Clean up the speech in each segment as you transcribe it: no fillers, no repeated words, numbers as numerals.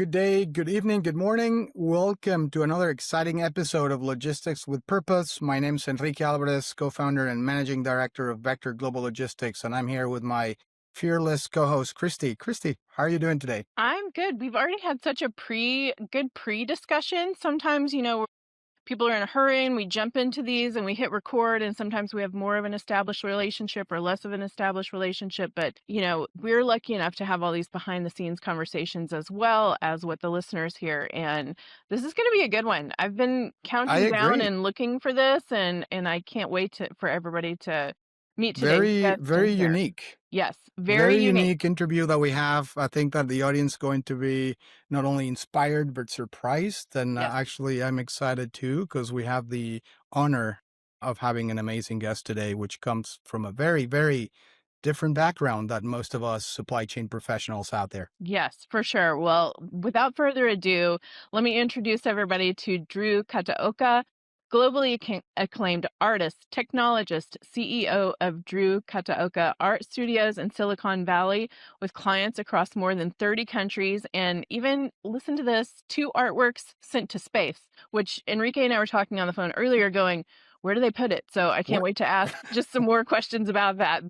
good day, good evening, good morning. Welcome to another exciting episode of Logistics with Purpose. My name is Enrique Alvarez, co-founder and managing director of Vector Global Logistics, and I'm here with my fearless co-host, Kristi. Kristi, how are you doing today? I'm good. We've already had such a good pre-discussion. Sometimes, people are in a hurry and we jump into these and we hit record, and sometimes we have more of an established relationship or less of an established relationship. But, we're lucky enough to have all these behind the scenes conversations as well as with the listeners here. And this is going to be a good one. I've been I counting down agree. and looking for this, and I can't wait for everybody to meet today's Very, guest and very hear. unique. Yes, very Very unique. unique interview that we have. I think that the audience is going to be not only inspired, but surprised. And Yes. actually, I'm excited too, because we have the honor of having an amazing guest today, which comes from a very, very different background than most of us supply chain professionals out there. Yes, for sure. Well, without further ado, let me introduce everybody to Drue Kataoka, globally acclaimed artist, technologist, CEO of Drue Kataoka Art Studios in Silicon Valley, with clients across more than 30 countries, and even, listen to this, 2 artworks sent to space, which Enrique and I were talking on the phone earlier going, where do they put it? So I can't What? wait to ask just some more questions about that.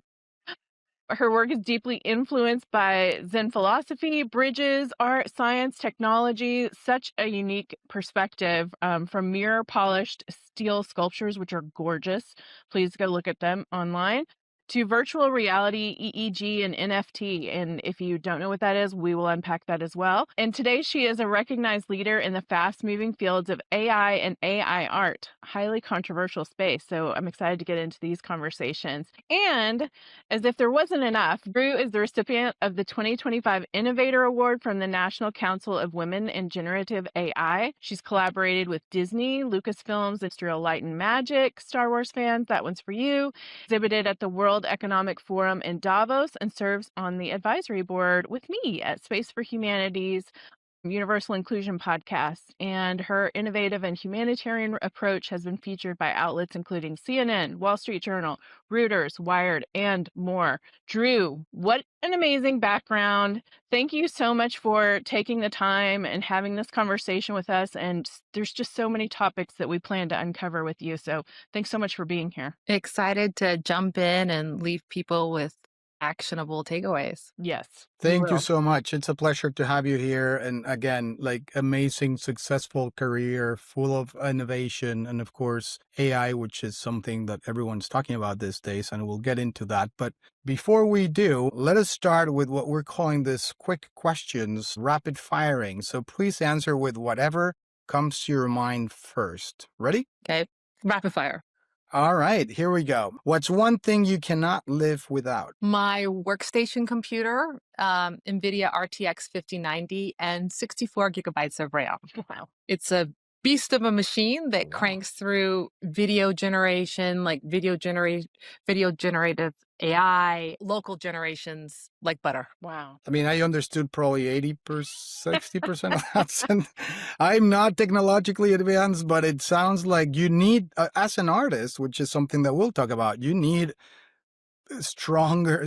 Her work is deeply influenced by Zen philosophy, bridges, art, science, technology, such a unique perspective, from mirror polished steel sculptures, which are gorgeous. Please go look at them online, to virtual reality, EEG, and NFT. And if you don't know what that is, we will unpack that as well. And today she is a recognized leader in the fast moving fields of AI and AI art, highly controversial space. So I'm excited to get into these conversations. And as if there wasn't enough, Drue is the recipient of the 2025 Innovator Award from the National Council of Women in Generative AI. She's collaborated with Disney, Lucasfilms, Industrial Light and Magic, Star Wars fans, that one's for you, exhibited at the World Economic Forum in Davos, and serves on the advisory board with me at Space for Humanity's Universal Inclusion podcast. And her innovative and humanitarian approach has been featured by outlets including CNN, Wall Street Journal, Reuters, Wired, and more. Drue, what an amazing background. Thank you so much for taking the time and having this conversation with us. And there's just so many topics that we plan to uncover with you. So thanks so much for being here. Excited to jump in and leave people with actionable takeaways. Yes, we Thank you will. so much. It's a pleasure to have you here. And again, like amazing, successful career, full of innovation, and of course, AI, which is something that everyone's talking about these days, and we'll get into that. But before we do, let us start with what we're calling this quick questions, rapid firing. So please answer with whatever comes to your mind first. Ready? Okay. Rapid fire. All right, here we go. What's one thing you cannot live without? My workstation computer, NVIDIA RTX 5090, and 64 gigabytes of RAM. Wow. It's a beast of a machine that Wow. cranks through video generation, like video generative AI, local generations like butter. Wow. I mean, I understood probably 80%, 60% of that. And I'm not technologically advanced, but it sounds like you need, as an artist, which is something that we'll talk about, you need stronger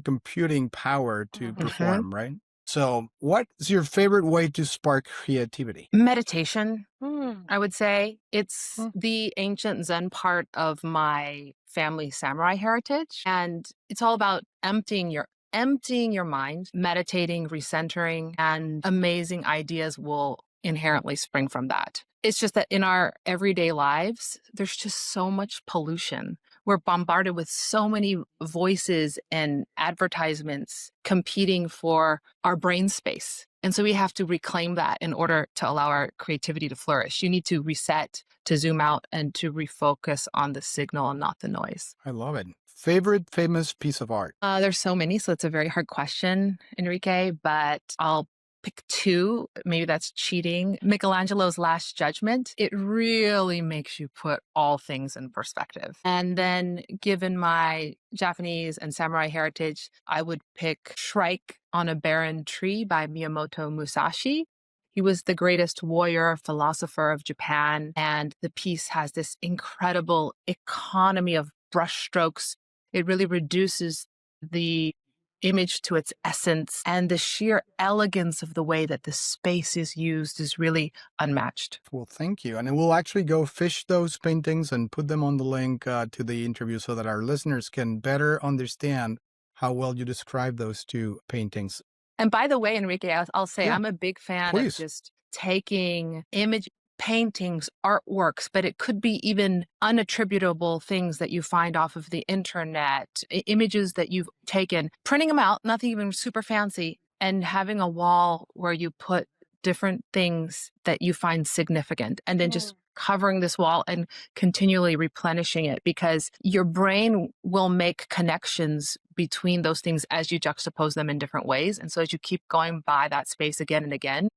computing power to Mhm. perform, right? So what's your favorite way to spark creativity? Meditation, Mm. I would say. It's Hmm. the ancient Zen part of my family samurai heritage. And it's all about emptying your mind, meditating, recentering, and amazing ideas will inherently spring from that. It's just that in our everyday lives, there's just so much pollution. We're bombarded with so many voices and advertisements competing for our brain space. And so we have to reclaim that in order to allow our creativity to flourish. You need to reset, to zoom out, and to refocus on the signal and not the noise. I love it. Favorite famous piece of art? There's so many, so it's a very hard question, Enrique, but I'll pick 2. Maybe that's cheating. Michelangelo's Last Judgment. It really makes you put all things in perspective. And then, given my Japanese and samurai heritage, I would pick Shrike on a Barren Tree by Miyamoto Musashi. He was the greatest warrior, philosopher of Japan, and the piece has this incredible economy of brushstrokes. It really reduces the image to its essence, and the sheer elegance of the way that the space is used is really unmatched. Well, thank you. And we'll actually go fish those paintings and put them on the link to the interview so that our listeners can better understand how well you describe those two paintings. And by the way, Enrique, I'll say Yeah, I'm a big fan of please. just taking image paintings, artworks, but it could be even unattributable things that you find off of the internet, images that you've taken, printing them out, nothing even super fancy, and having a wall where you put different things that you find significant, and then just covering this wall and continually replenishing it, because your brain will make connections between those things as you juxtapose them in different ways. And so as you keep going by that space again and again,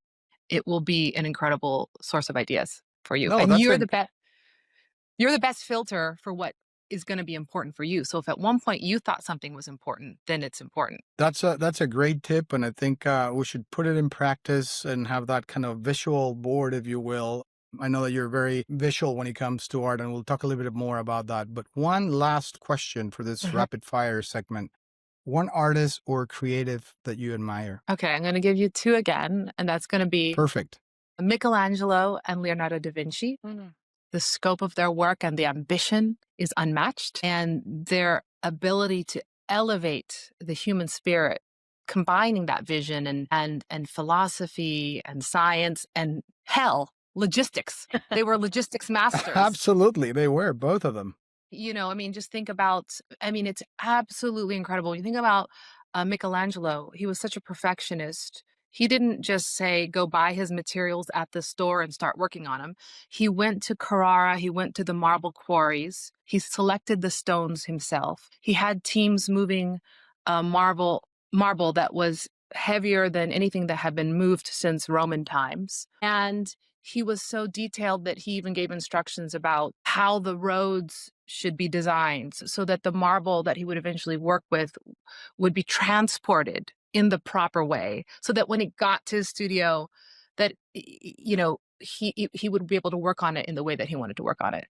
it will be an incredible source of ideas for you. No, And that's you're a the best filter for what is going to be important for you. So if at one point you thought something was important, then it's important. that's a great tip, and I think we should put it in practice and have that kind of visual board, if you will. I know that you're very visual when it comes to art, and we'll talk a little bit more about that. But one last question for this rapid fire segment. One artist or creative that you admire. Okay, I'm going to give you two again, and that's going to be Perfect. Michelangelo and Leonardo da Vinci. The scope of their work and the ambition is unmatched, and their ability to elevate the human spirit, combining that vision and philosophy and science and logistics. They were logistics masters. Absolutely. They were, both of them. Just think about, it's absolutely incredible. You think about Michelangelo, he was such a perfectionist. He didn't just say, go buy his materials at the store and start working on them. He went to Carrara, he went to the marble quarries, he selected the stones himself. He had teams moving marble that was heavier than anything that had been moved since Roman times. And he was so detailed that he even gave instructions about how the roads should be designed so that the marble that he would eventually work with would be transported in the proper way, so that when it got to his studio, that he would be able to work on it in the way that he wanted to work on it.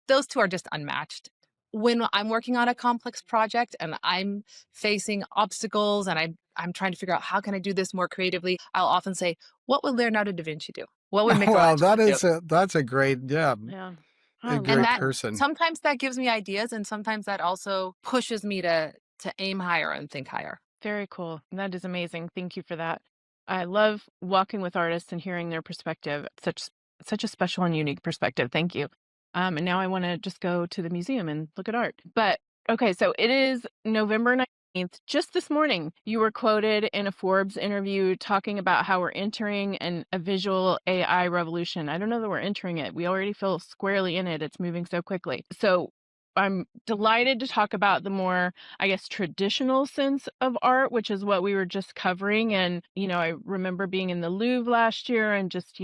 Those two are just unmatched. When I'm working on a complex project and I'm facing obstacles and I'm trying to figure out how can I do this more creatively, I'll often say, what would Leonardo da Vinci do? What would Michelangelo do? That's a great, Yeah. a And great that person. sometimes that gives me ideas, and sometimes that also pushes me to aim higher and think higher. Very cool. That is amazing. Thank you for that. I love walking with artists and hearing their perspective. Such a special and unique perspective. Thank you. And now I want to just go to the museum and look at art. But okay, so it is November 19th. Just this morning, you were quoted in a Forbes interview talking about how we're entering a visual AI revolution. I don't know that we're entering it. We already feel squarely in it. It's moving so quickly. So I'm delighted to talk about the more, I guess, traditional sense of art, which is what we were just covering. And, I remember being in the Louvre last year and just,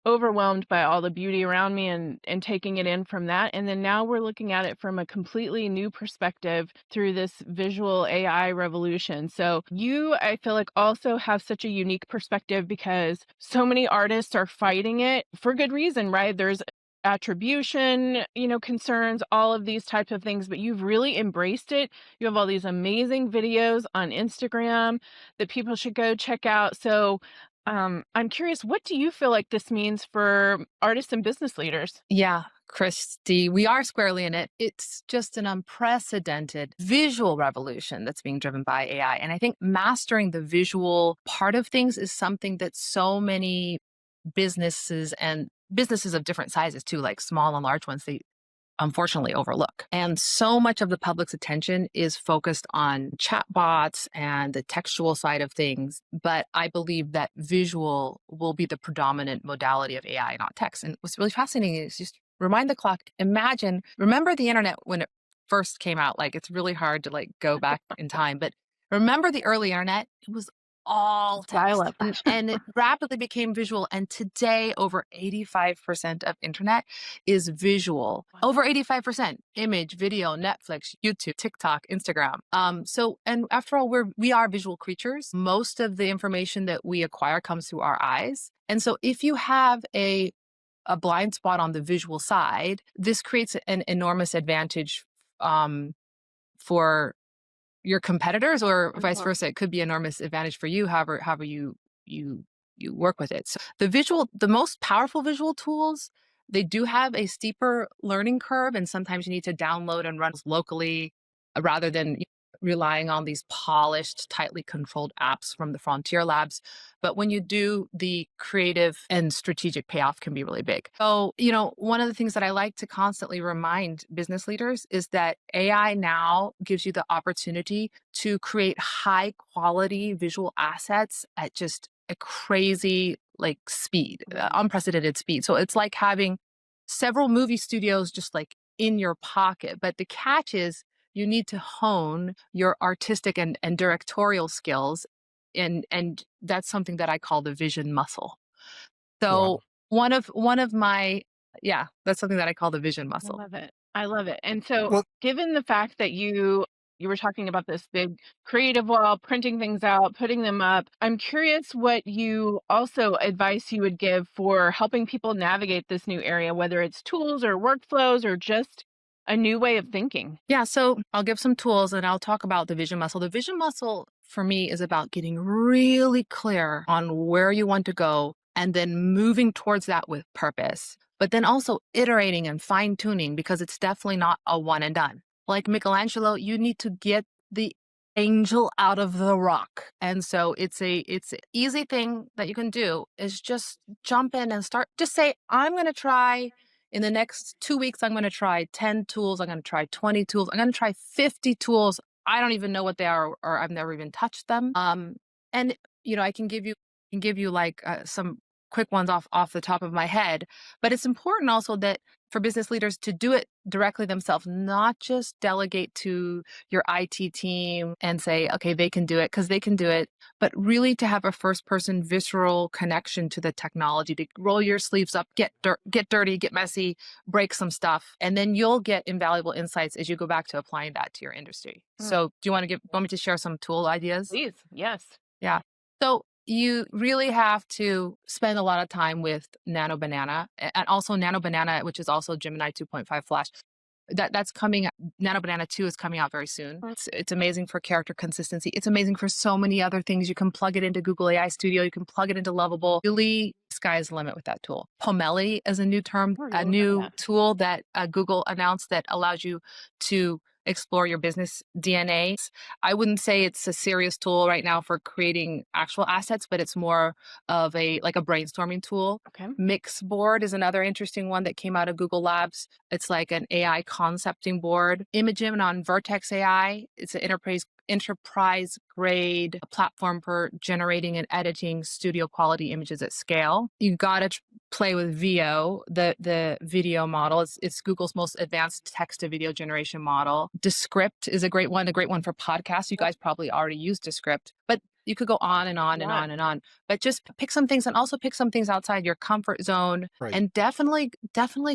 overwhelmed by all the beauty around me and taking it in from that. And then now we're looking at it from a completely new perspective through this visual AI revolution. So you, I feel like, also have such a unique perspective because so many artists are fighting it for good reason, right? There's attribution, concerns, all of these types of things, but you've really embraced it. You have all these amazing videos on Instagram that people should go check out. So I'm curious, what do you feel like this means for artists and business leaders? Yeah, Kristi, we are squarely in it. It's just an unprecedented visual revolution that's being driven by AI. And I think mastering the visual part of things is something that so many businesses of different sizes too, like small and large ones, they unfortunately overlook. And so much of the public's attention is focused on chatbots and the textual side of things. But I believe that visual will be the predominant modality of AI, not text. And what's really fascinating is just rewind the clock. Remember the internet when it first came out. Like, it's really hard to go back in time. But remember the early internet? It was all text. Dial-up. And it rapidly became visual. And today, over 85% of internet is visual. Wow. Over 85%. Image, video, Netflix, YouTube, TikTok, Instagram. And after all, we are visual creatures. Most of the information that we acquire comes through our eyes. And so if you have a blind spot on the visual side, this creates an enormous advantage for your competitors, or vice Uh-huh. versa. It could be an enormous advantage for you, however you you work with it. So the most powerful visual tools, they do have a steeper learning curve, and sometimes you need to download and run locally rather than relying on these polished, tightly controlled apps from the frontier labs. But when you do, the creative and strategic payoff can be really big. So, one of the things that I like to constantly remind business leaders is that AI now gives you the opportunity to create high quality visual assets at just a crazy speed, unprecedented speed. So it's like having several movie studios just like in your pocket. But the catch is you need to hone your artistic and directorial skills. And that's something that I call the vision muscle. So Wow. one of my yeah, that's something that I call the vision I muscle. love it. I love it. And so, Well, given the fact that you were talking about this big creative wall, printing things out, putting them up, I'm curious what you also advice you would give for helping people navigate this new area, whether it's tools or workflows or just a new way of thinking. Yeah, so I'll give some tools and I'll talk about the vision muscle. The vision muscle for me is about getting really clear on where you want to go and then moving towards that with purpose, but then also iterating and fine tuning because it's definitely not a one and done. Like Michelangelo, you need to get the angel out of the rock. And so it's an easy thing that you can do is just jump in and start, just say, I'm going to try in the next 2 weeks, I'm going to try 10 tools. I'm going to try 20 tools. I'm going to try 50 tools. I don't even know what they are, or I've never even touched them. And I can give you like some quick ones off the top of my head. But it's important also that for business leaders to do it directly themselves, not just delegate to your IT team and say, okay, they can do it because they can do it, but really to have a first person visceral connection to the technology, to roll your sleeves up, get dirty, get messy, break some stuff, and then you'll get invaluable insights as you go back to applying that to your industry. Mm, So do you want me to share some tool ideas? please, yes. Yeah. So you really have to spend a lot of time with Nano Banana and also Nano Banana, which is also Gemini 2.5 Flash. That's coming. Nano Banana 2 is coming out very soon. Mm. It's amazing for character consistency. It's amazing for so many other things. You can plug it into Google AI Studio. You can plug it into Lovable. Really, sky's the limit with that tool. Pomeli is a new term, Oh, a you'll remember new that. tool that Google announced that allows you to explore your business DNA. I wouldn't say it's a serious tool right now for creating actual assets, but it's more of a brainstorming tool. Okay. Mixboard is another interesting one that came out of Google Labs. It's like an AI concepting board. Imagen on Vertex AI. It's an enterprise grade platform for generating and editing studio quality images at scale. You gotta play with VO, the video model. It's Google's most advanced text to video generation model. Descript is a great one for podcasts. You guys probably already use Descript, but you could go on and on and Yeah. on and on. But just pick some things and also pick some things outside your comfort zone, right. and definitely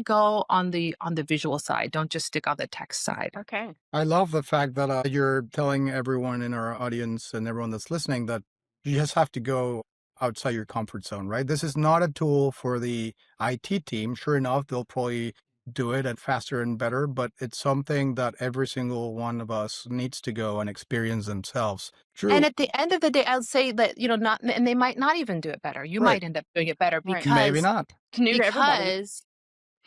go on the visual side. Don't just stick on the text side. Okay. I love the fact that you're telling everyone in our audience and everyone that's listening that you just have to go outside your comfort zone, right? This is not a tool for the IT team. Sure enough, they'll probably do it at faster and better, but it's something that every single one of us needs to go and experience themselves. And True. at the end of the day, I'll say that, not, and they might not even do it better. You Right. might end up doing it better Right. Maybe because not. It's new to everybody.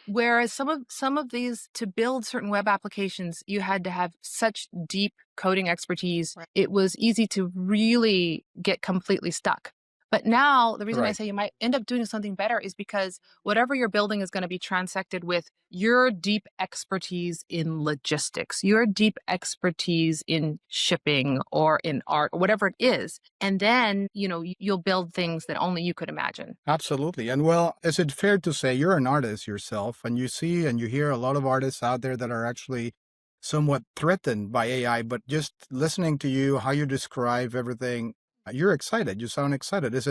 whereas some of these, to build certain web applications, you had to have such deep coding expertise. Right. It was easy to really get completely stuck. But now the reason I Right. say you might end up doing something better is because whatever you're building is going to be transected with your deep expertise in logistics, your deep expertise in shipping or in art or whatever it is. And then, you'll build things that only you could imagine. Absolutely. And well, is it fair to say you're an artist yourself and you see and you hear a lot of artists out there that are actually somewhat threatened by AI, but just listening to you, how you describe everything, you're excited. You sound excited. Is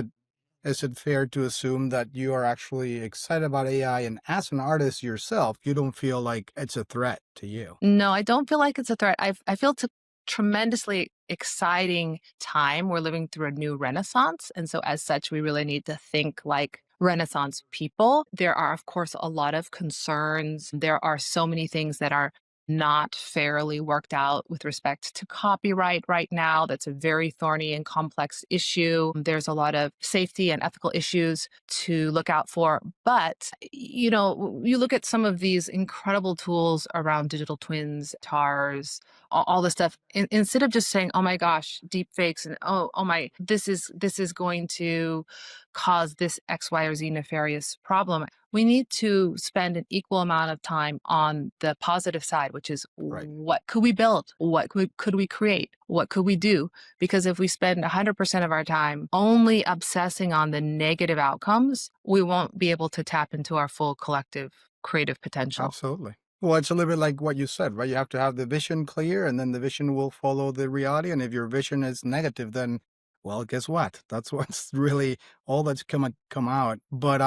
it fair to assume that you are actually excited about AI and as an artist yourself, you don't feel like it's a threat to you? No, I don't feel like it's a threat. I feel it's a tremendously exciting time. We're living through a new renaissance. And so, as such, we really need to think like Renaissance people. There are, of course, a lot of concerns. There are so many things that are not fairly worked out with respect to copyright right now. That's a very thorny and complex issue. There's a lot of safety and ethical issues to look out for. But, you look at some of these incredible tools around digital twins, TARs, all this stuff. Instead of just saying, "Oh my gosh, deep fakes," and oh my, this is going to cause this X, Y, or Z nefarious problem, we need to spend an equal amount of time on the positive side, which is Right. what could we build? What could we create? What could we do? Because if we spend 100% of our time only obsessing on the negative outcomes, we won't be able to tap into our full collective creative potential. Absolutely. Well, it's a little bit like what you said, right? You have to have the vision clear, and then the vision will follow the reality. And if your vision is negative, then, well, guess what? That's what's really all that's come out. But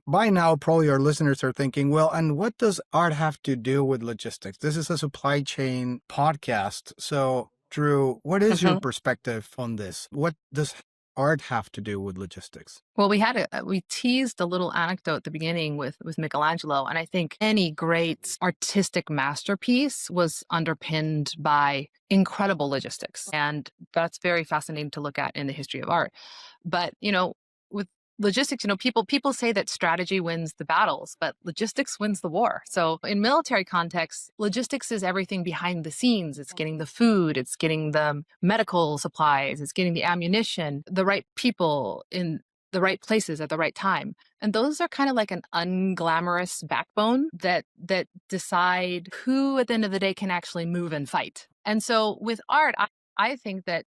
by now, probably our listeners are thinking, well, and what does art have to do with logistics? This is a supply chain podcast. So, Drue, what is your perspective on this? What does art have to do with logistics? Well, we teased a little anecdote at the beginning with Michelangelo, and I think any great artistic masterpiece was underpinned by incredible logistics, and that's very fascinating to look at in the history of art. But with logistics, people say that strategy wins the battles, but logistics wins the war. So in military contexts, logistics is everything behind the scenes. It's getting the food, it's getting the medical supplies, it's getting the ammunition, the right people in the right places at the right time. And those are kind of like an unglamorous backbone that decide who at the end of the day can actually move and fight. And so with art, I think that,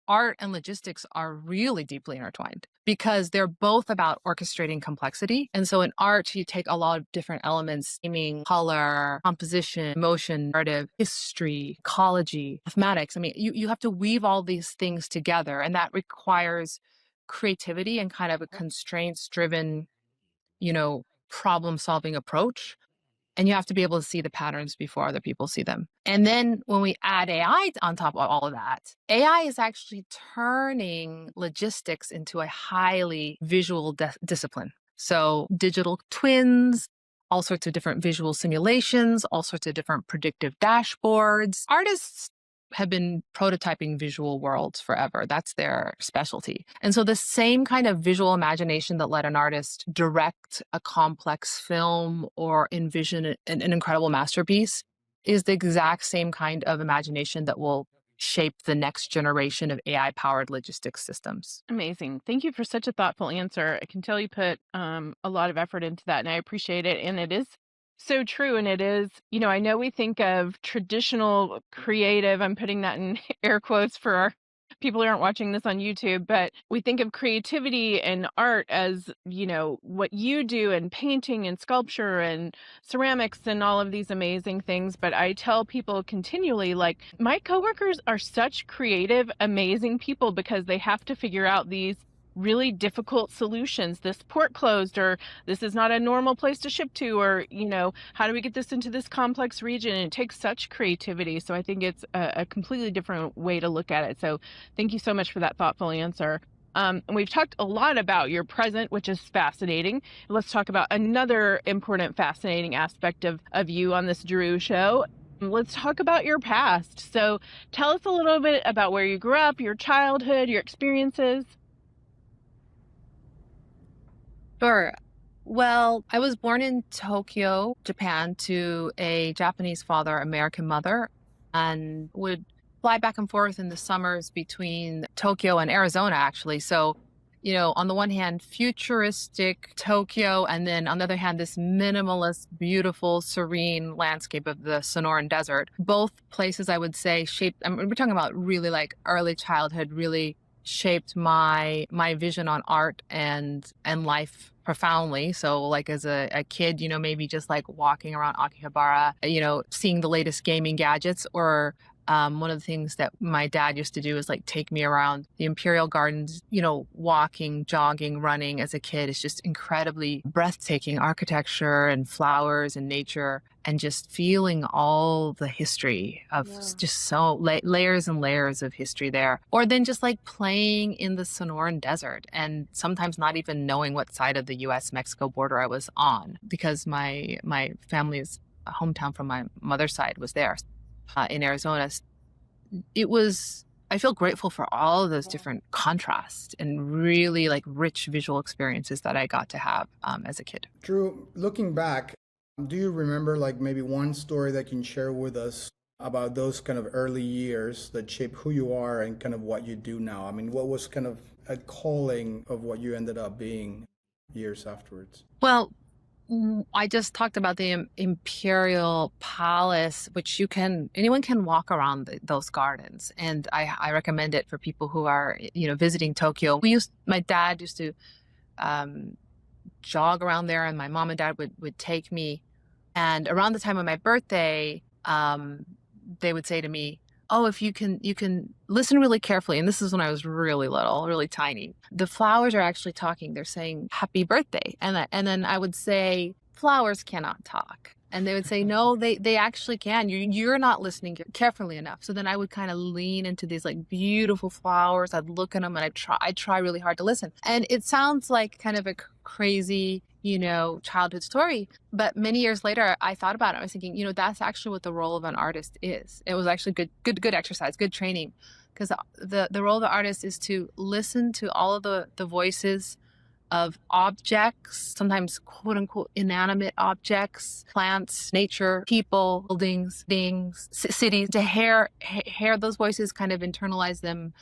art and logistics are really deeply intertwined because they're both about orchestrating complexity. And so in art, you take a lot of different elements, theming, color, composition, motion, narrative, history, ecology, mathematics. I mean, you have to weave all these things together, and that requires creativity and kind of a constraints-driven, problem-solving approach. And you have to be able to see the patterns before other people see them. And then when we add AI on top of all of that, AI is actually turning logistics into a highly visual discipline. So digital twins, all sorts of different visual simulations, all sorts of different predictive dashboards. Artists have been prototyping visual worlds forever. That's their specialty. And so the same kind of visual imagination that let an artist direct a complex film or envision an incredible masterpiece is the exact same kind of imagination that will shape the next generation of AI-powered logistics systems. Amazing. Thank you for such a thoughtful answer. I can tell you put a lot of effort into that, and I appreciate it. And it is so true. And it is, I know we think of traditional creative, I'm putting that in air quotes for our people who aren't watching this on YouTube, but we think of creativity and art as, what you do in painting and sculpture and ceramics and all of these amazing things. But I tell people continually, like, my coworkers are such creative, amazing people because they have to figure out these really difficult solutions. This port closed, or this is not a normal place to ship to, or, how do we get this into this complex region? And it takes such creativity. So I think it's a completely different way to look at it. So thank you so much for that thoughtful answer. And we've talked a lot about your present, which is fascinating. Let's talk about another important, fascinating aspect of you on this Drue show. Let's talk about your past. So tell us a little bit about where you grew up, your childhood, your experiences. Sure. Well, I was born in Tokyo, Japan, to a Japanese father, American mother, and would fly back and forth in the summers between Tokyo and Arizona, actually. So, on the one hand, futuristic Tokyo, and then on the other hand, this minimalist, beautiful, serene landscape of the Sonoran Desert. Both places, I would say, shaped, we're talking about really like early childhood, really shaped my vision on art and life profoundly. So like as a kid, maybe just like walking around Akihabara, seeing the latest gaming gadgets, or one of the things that my dad used to do is like take me around the Imperial Gardens, walking, jogging, running as a kid. It's just incredibly breathtaking architecture and flowers and nature, and just feeling all the history of just so layers and layers of history there. Or then just like playing in the Sonoran Desert, and sometimes not even knowing what side of the US-Mexico border I was on, because my family is hometown from my mother's side was there in Arizona. I feel grateful for all of those different contrasts and really like rich visual experiences that I got to have as a kid. Drue, looking back, do you remember like maybe one story that you can share with us about those kind of early years that shape who you are and kind of what you do now? I mean, what was kind of a calling of what you ended up being years afterwards? Well, I just talked about the Imperial Palace, which anyone can walk around those gardens. And I recommend it for people who are, visiting Tokyo. My dad used to jog around there, and my mom and dad would take me. And around the time of my birthday, they would say to me, oh, if you can listen really carefully. And this is when I was really little, really tiny. The flowers are actually talking. They're saying happy birthday. And then I would say, flowers cannot talk. And they would say, no, they actually can. You're not listening carefully enough. So then I would kind of lean into these like beautiful flowers. I'd look at them and I'd try really hard to listen. And it sounds like kind of a crazy, childhood story. But many years later, I thought about it. I was thinking, that's actually what the role of an artist is. It was actually good exercise, good training. Because the role of the artist is to listen to all of the voices of objects, sometimes quote unquote inanimate objects, plants, nature, people, buildings, things, cities, to hear those voices, kind of internalize them,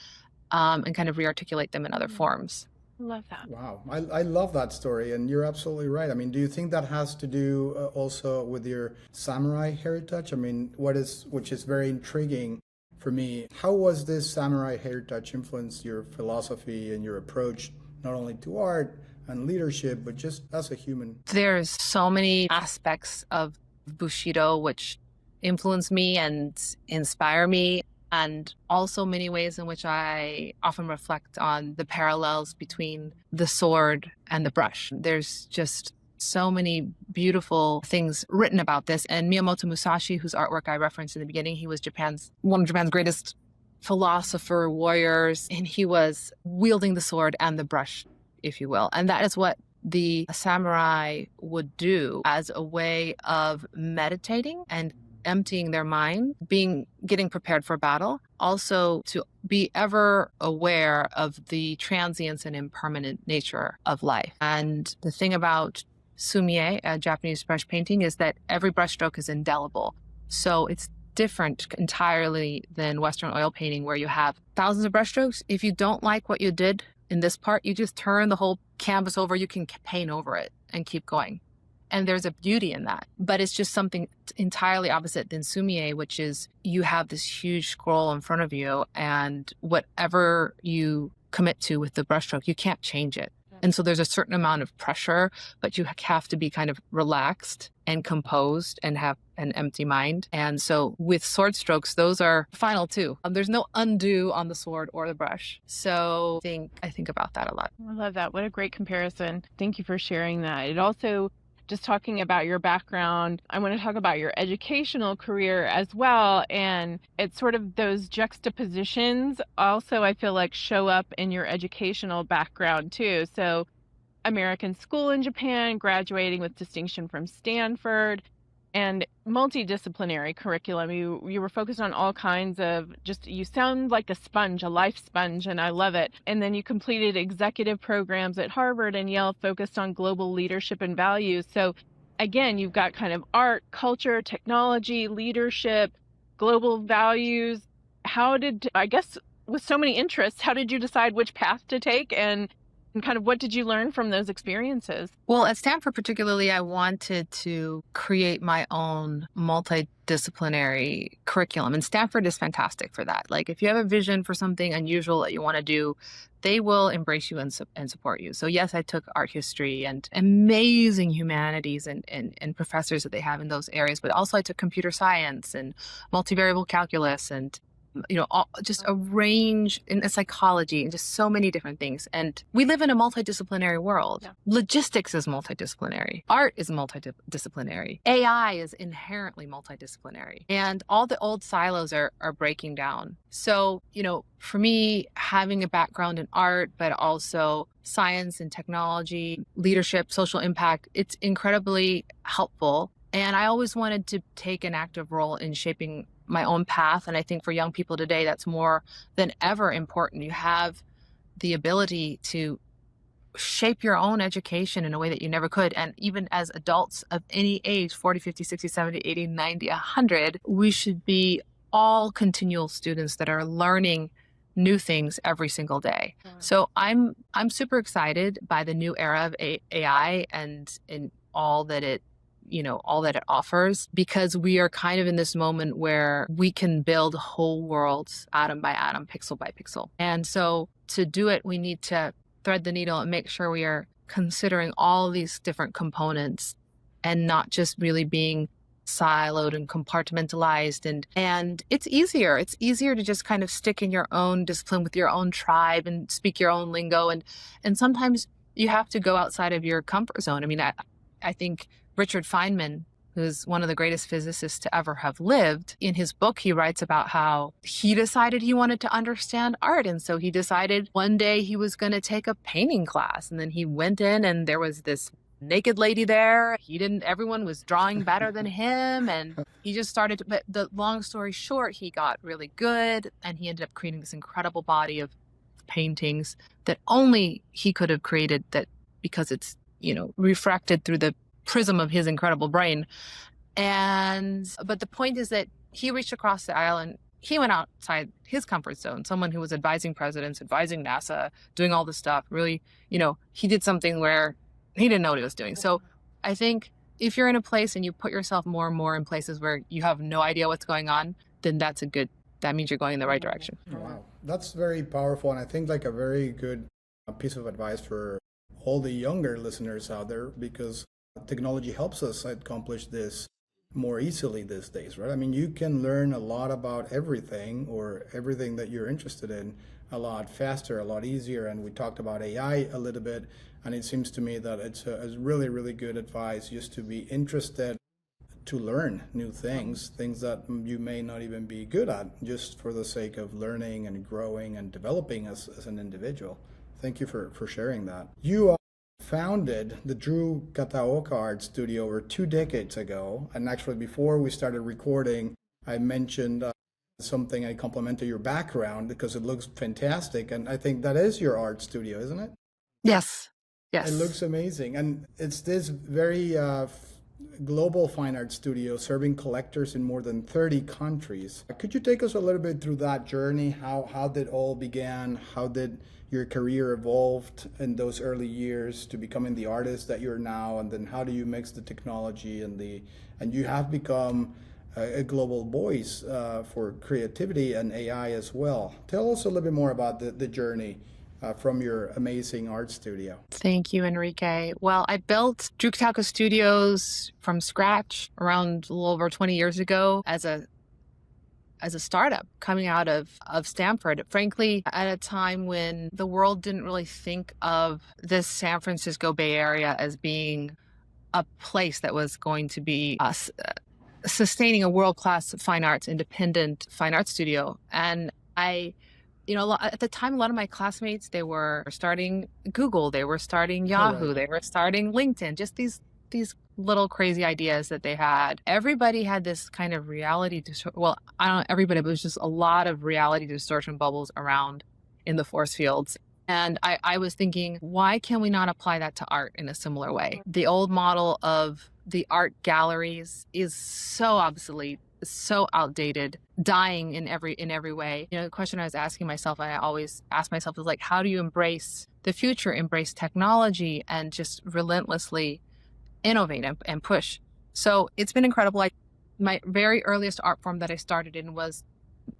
and kind of rearticulate them in other forms. Love that. Wow. I love that story. And you're absolutely right. I mean, do you think that has to do also with your samurai heritage? I mean, which is very intriguing for me. How was this samurai heritage influence your philosophy and your approach, not only to art and leadership, but just as a human? There's so many aspects of Bushido which influence me and inspire me, and also many ways in which I often reflect on the parallels between the sword and the brush. There's just so many beautiful things written about this. And Miyamoto Musashi, whose artwork I referenced in the beginning, he was one of Japan's greatest philosopher, warriors, and he was wielding the sword and the brush, if you will. And that is what the samurai would do as a way of meditating and emptying their mind, getting prepared for battle, also to be ever aware of the transience and impermanent nature of life. And the thing about sumie, a Japanese brush painting, is that every brushstroke is indelible. So it's different entirely than Western oil painting, where you have thousands of brushstrokes. If you don't like what you did in this part, you just turn the whole canvas over, you can paint over it and keep going. And there's a beauty in that. But it's just something entirely opposite than sumie, which is you have this huge scroll in front of you, and whatever you commit to with the brushstroke, you can't change it. And so there's a certain amount of pressure, but you have to be kind of relaxed and composed and have an empty mind. And so with sword strokes, those are final two. There's no undo on the sword or the brush. So I think about that a lot. I love that. What a great comparison. Thank you for sharing that. It also, just talking about your background, I want to talk about your educational career as well. And it's sort of those juxtapositions also, I feel like, show up in your educational background too. So American school in Japan, graduating with distinction from Stanford, and multidisciplinary curriculum. You were focused on all kinds of you sound like a sponge, a life sponge, and I love it. And then you completed executive programs at Harvard and Yale focused on global leadership and values. So again, you've got kind of art, culture, technology, leadership, global values. I guess with so many interests, how did you decide which path to take, and kind of what did you learn from those experiences? Well, at Stanford particularly, I wanted to create my own multidisciplinary curriculum. And Stanford is fantastic for that. Like if you have a vision for something unusual that you want to do, they will embrace you and support you. So yes, I took art history and amazing humanities and professors that they have in those areas. But also I took computer science and multivariable calculus and just a range in psychology and just so many different things. And we live in a multidisciplinary world. Yeah. Logistics is multidisciplinary. Art is multidisciplinary. AI is inherently multidisciplinary. And all the old silos are breaking down. So, for me, having a background in art, but also science and technology, leadership, social impact, it's incredibly helpful And I always wanted to take an active role in shaping my own path. And I think for young people today, that's more than ever important. You have the ability to shape your own education in a way that you never could. And even as adults of any age, 40, 50, 60, 70, 80, 90, 100, we should be all continual students that are learning new things every single day. So I'm super excited by the new era of AI and in all that it all that it offers, because we are kind of in this moment where we can build whole worlds atom by atom, pixel by pixel. And so to do it, we need to thread the needle and make sure we are considering all these different components and not just really being siloed and compartmentalized. And it's easier to just kind of stick in your own discipline with your own tribe and speak your own lingo. And sometimes you have to go outside of your comfort zone. I mean, I think Richard Feynman, who's one of the greatest physicists to ever have lived, in his book, he writes about how he decided he wanted to understand art. And so he decided one day he was going to take a painting class. And then he went in and there was this naked lady there. Everyone was drawing better than him. And he just started, but the long story short, he got really good. And he ended up creating this incredible body of paintings that only he could have created, that because it's, refracted through the prism of his incredible brain. But the point is that he reached across the aisle and he went outside his comfort zone. Someone who was advising presidents, advising NASA, doing all this stuff, really, he did something where he didn't know what he was doing. So I think if you're in a place and you put yourself more and more in places where you have no idea what's going on, then that means you're going in the right direction. Wow, that's very powerful. And I think like a very good piece of advice for all the younger listeners out there, because technology helps us accomplish this more easily these days, right? I mean, you can learn a lot about everything or everything that you're interested in a lot faster, a lot easier. And we talked about AI a little bit, and it seems to me that it's really, really good advice just to be interested to learn new things that you may not even be good at, just for the sake of learning and growing and developing as an individual. Thank you for sharing that. You founded the Drue Kataoka art studio over 2 decades ago. And actually, before we started recording, I mentioned something. I complimented your background because it looks fantastic. And I think that is your art studio, isn't it? Yes. It looks amazing. And it's this very global fine art studio serving collectors in more than 30 countries. Could you take us a little bit through that journey? How did it all began? How did your career evolved in those early years to becoming the artist that you're now? And then how do you mix the technology and you have become a global voice for creativity and AI as well. Tell us a little bit more about the journey from your amazing art studio. Thank you, Enrique. Well, I built Drue Kataoka Studios from scratch around a little over 20 years ago as a startup coming out of Stanford, frankly, at a time when the world didn't really think of this San Francisco Bay Area as being a place that was going to be sustaining a world-class independent fine arts studio. And at the time, a lot of my classmates, they were starting Google, they were starting Yahoo, Right. They were starting LinkedIn, just these little crazy ideas that they had. Everybody had this kind of reality well, I don't know everybody, but it was just a lot of reality distortion bubbles around in the force fields. And I was thinking, why can we not apply that to art in a similar way? The old model of the art galleries is so obsolete, so outdated, dying in every way. The question I was asking myself, and I always ask myself, is like, how do you embrace the future, embrace technology, and just relentlessly innovate and push? So it's been incredible. My very earliest art form that I started in was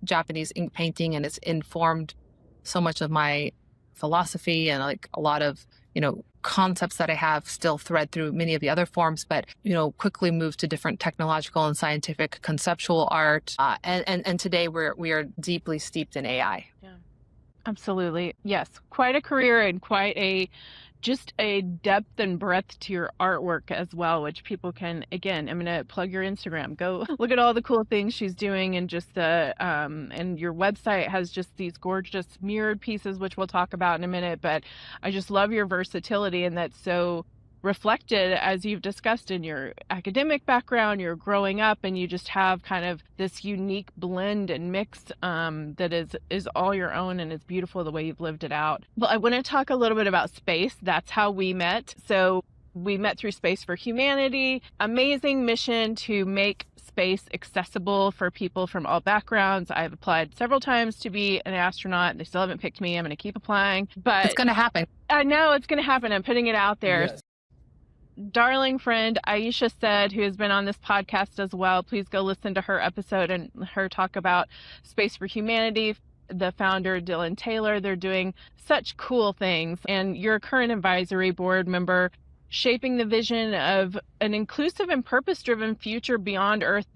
Japanese ink painting, and it's informed so much of my philosophy and like a lot of concepts that I have still thread through many of the other forms, but quickly moved to different technological and scientific conceptual art, and today we are deeply steeped in AI. Yeah, absolutely. Yes, quite a career and just a depth and breadth to your artwork as well, which people can, again, I'm going to plug your Instagram. Go look at all the cool things she's doing, and just and your website has just these gorgeous mirrored pieces, which we'll talk about in a minute. But I just love your versatility, and that's so reflected, as you've discussed, in your academic background, you're growing up, and you just have kind of this unique blend and mix that is all your own, and it's beautiful the way you've lived it out. Well, I want to talk a little bit about space. That's how we met. So we met through Space for Humanity, amazing mission to make space accessible for people from all backgrounds. I've applied several times to be an astronaut. They still haven't picked me. I'm going to keep applying, but It's going to happen. I know it's going to happen. I'm putting it out there. Yes. Darling friend Aisha said, who has been on this podcast as well, please go listen to her episode and her talk about Space for Humanity. The founder, Dylan Taylor, they're doing such cool things. And you're a current advisory board member, shaping the vision of an inclusive and purpose-driven future beyond Earth.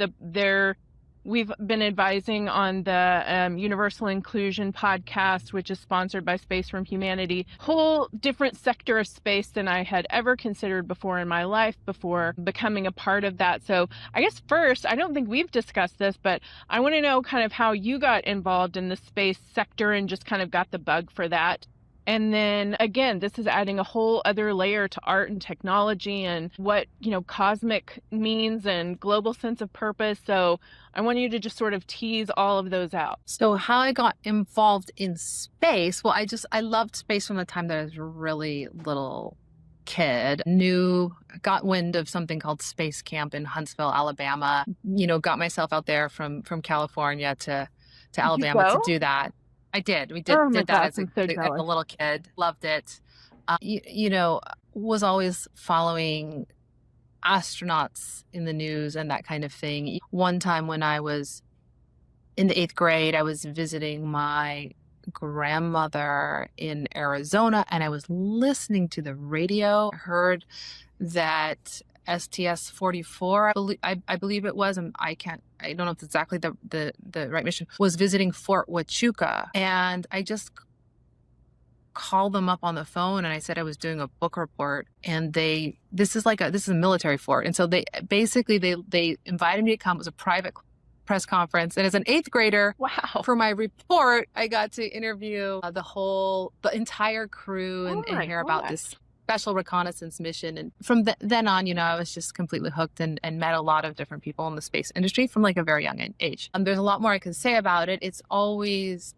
We've been advising on the Universal Inclusion podcast, which is sponsored by Space from Humanity. Whole different sector of space than I had ever considered before in my life, before becoming a part of that. So I guess first, I don't think we've discussed this, but I want to know kind of how you got involved in the space sector and just kind of got the bug for that. And then again, this is adding a whole other layer to art and technology and what, cosmic means and global sense of purpose. So I want you to just sort of tease all of those out. So how I got involved in space, well, I loved space from the time that I was a really little kid. Got wind of something called Space Camp in Huntsville, Alabama, got myself out there from California to Alabama to do that. I did. We did that as a little kid. Loved it. Was always following astronauts in the news and that kind of thing. One time when I was in the 8th grade, I was visiting my grandmother in Arizona, and I was listening to the radio. I heard that STS-44, I believe it was, and I don't know if it's exactly the right mission, was visiting Fort Huachuca. And I just called them up on the phone and I said I was doing a book report, and this is a military fort. And so they invited me to come. It was a private press conference. And as an 8th grader, wow, for my report, I got to interview the entire crew and hear about this special reconnaissance mission. And from then on, I was just completely hooked and met a lot of different people in the space industry from like a very young age. There's a lot more I can say about it. It's always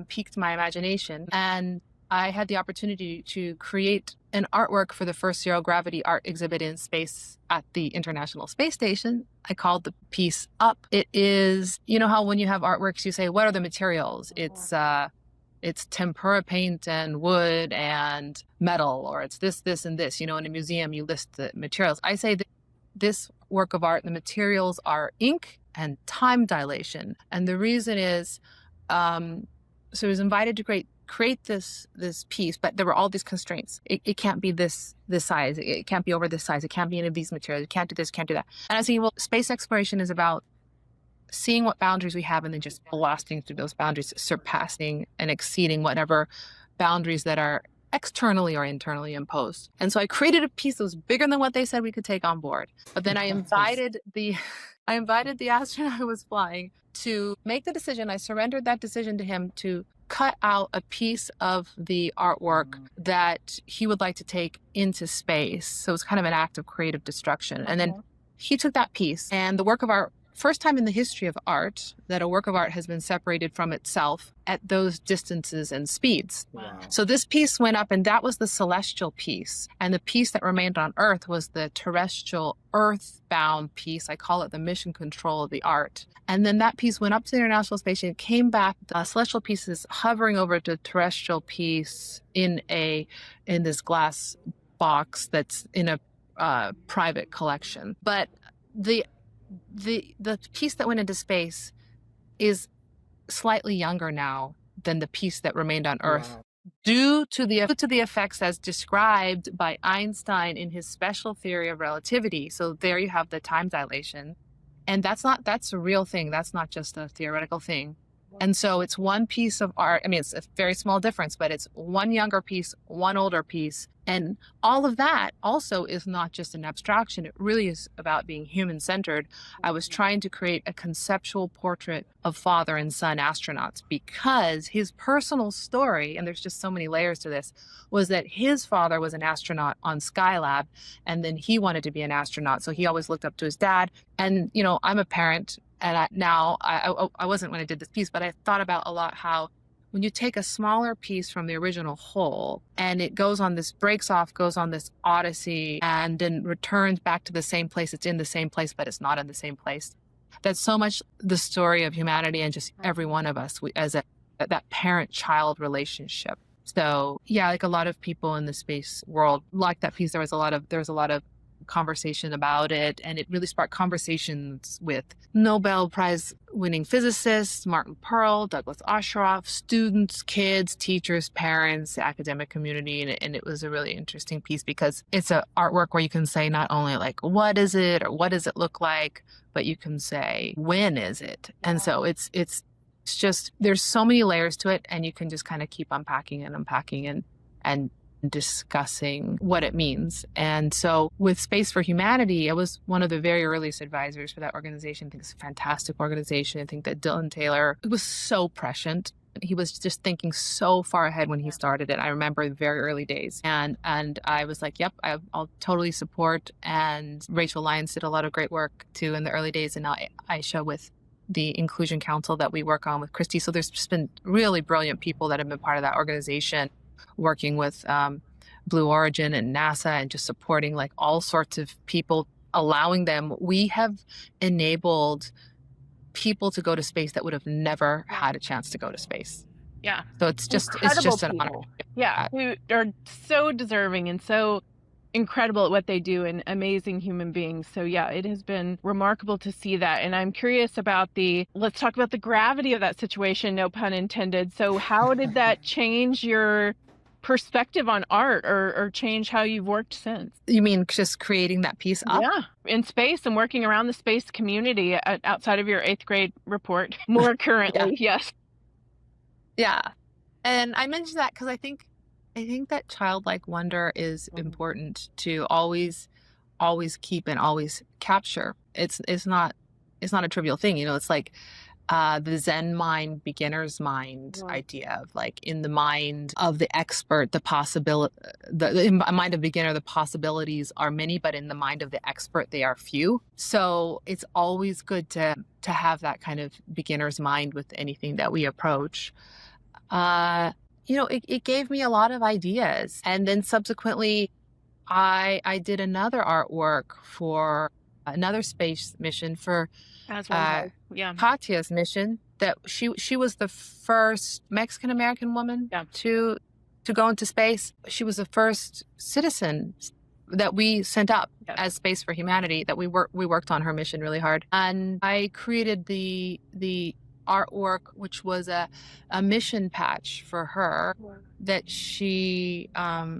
piqued my imagination. And I had the opportunity to create an artwork for the first zero gravity art exhibit in space at the International Space Station. I called the piece Up. It is, how when you have artworks, you say, what are the materials? It's tempera paint and wood and metal, or it's this, and this. In a museum, you list the materials. I say that this work of art, the materials are ink and time dilation. And the reason is, so I was invited to create this piece, but there were all these constraints. It can't be this size. It can't be over this size. It can't be any of these materials. It can't do this, can't do that. And I was thinking, well, space exploration is about seeing what boundaries we have and then just blasting through those boundaries, surpassing and exceeding whatever boundaries that are externally or internally imposed. And so I created a piece that was bigger than what they said we could take on board. But then I invited the astronaut who was flying to make the decision. I surrendered that decision to him to cut out a piece of the artwork that he would like to take into space. So it was kind of an act of creative destruction. And then he took that piece, and the work of art, first time in the history of art that a work of art has been separated from itself at those distances and speeds. Wow. So this piece went up, and that was the celestial piece. And the piece that remained on Earth was the terrestrial, earthbound piece. I call it the mission control of the art. And then that piece went up to the International Space Station, came back, the celestial piece is hovering over the terrestrial piece in this glass box that's in a private collection. But the piece that went into space is slightly younger now than the piece that remained on Earth. Wow. Due to the effects as described by Einstein in his special theory of relativity. So there you have the time dilation. And that's a real thing. That's not just a theoretical thing. And so it's one piece of art. I mean, it's a very small difference, but it's one younger piece, one older piece. And all of that also is not just an abstraction. It really is about being human-centered. I was trying to create a conceptual portrait of father and son astronauts because his personal story, and there's just so many layers to this, was that his father was an astronaut on Skylab, and then he wanted to be an astronaut. So he always looked up to his dad. And, you know, I'm a parent. And I wasn't when I did this piece, but I thought about a lot how when you take a smaller piece from the original whole and it goes on this, breaks off, goes on this odyssey and then returns back to the same place. It's in the same place, but it's not in the same place. That's so much the story of humanity and just every one of us that parent-child relationship. So yeah, like a lot of people in the space world like that piece. There was a lot of conversation about it, and it really sparked conversations with Nobel Prize winning physicists, Martin Pearl, Douglas Osheroff, students, kids, teachers, parents, the academic community, and it was a really interesting piece because it's an artwork where you can say not only like what is it or what does it look like, but you can say when is it. And so it's just there's so many layers to it, and you can just kind of keep unpacking and discussing what it means. And so with Space for Humanity, I was one of the very earliest advisors for that organization. I think it's a fantastic organization. I think that Dylan Taylor was so prescient. He was just thinking so far ahead when he started it. I remember the very early days. And I was like, yep, I'll totally support. And Rachel Lyons did a lot of great work too in the early days. And now Aisha with the Inclusion Council that we work on with Kristi. So there's just been really brilliant people that have been part of that organization, working with Blue Origin and NASA and just supporting like all sorts of people, allowing them. We have enabled people to go to space that would have never had a chance to go to space. Yeah. So it's just an honor. Yeah, who are so deserving and so incredible at what they do and amazing human beings. So yeah, it has been remarkable to see that. And I'm curious about let's talk about the gravity of that situation, no pun intended. So how did that change your perspective on art or change how you've worked since? You mean just creating that piece up? Yeah, in space and working around the space community outside of your 8th grade report more currently. Yes. Yeah. And I mentioned that because I think that childlike wonder is important to always keep and always capture. It's not a trivial thing. You know, it's like the Zen mind, beginner's mind idea of like in the mind of the expert, in the mind of beginner, the possibilities are many, but in the mind of the expert, they are few. So it's always good to have that kind of beginner's mind with anything that we approach. You know, it gave me a lot of ideas. And then subsequently, I did another artwork for another space mission for Katya's mission. That she was the first Mexican-American woman to go into space. She was the first citizen that we sent up as Space for Humanity, that we worked on her mission really hard. And I created the artwork, which was a mission patch for her that she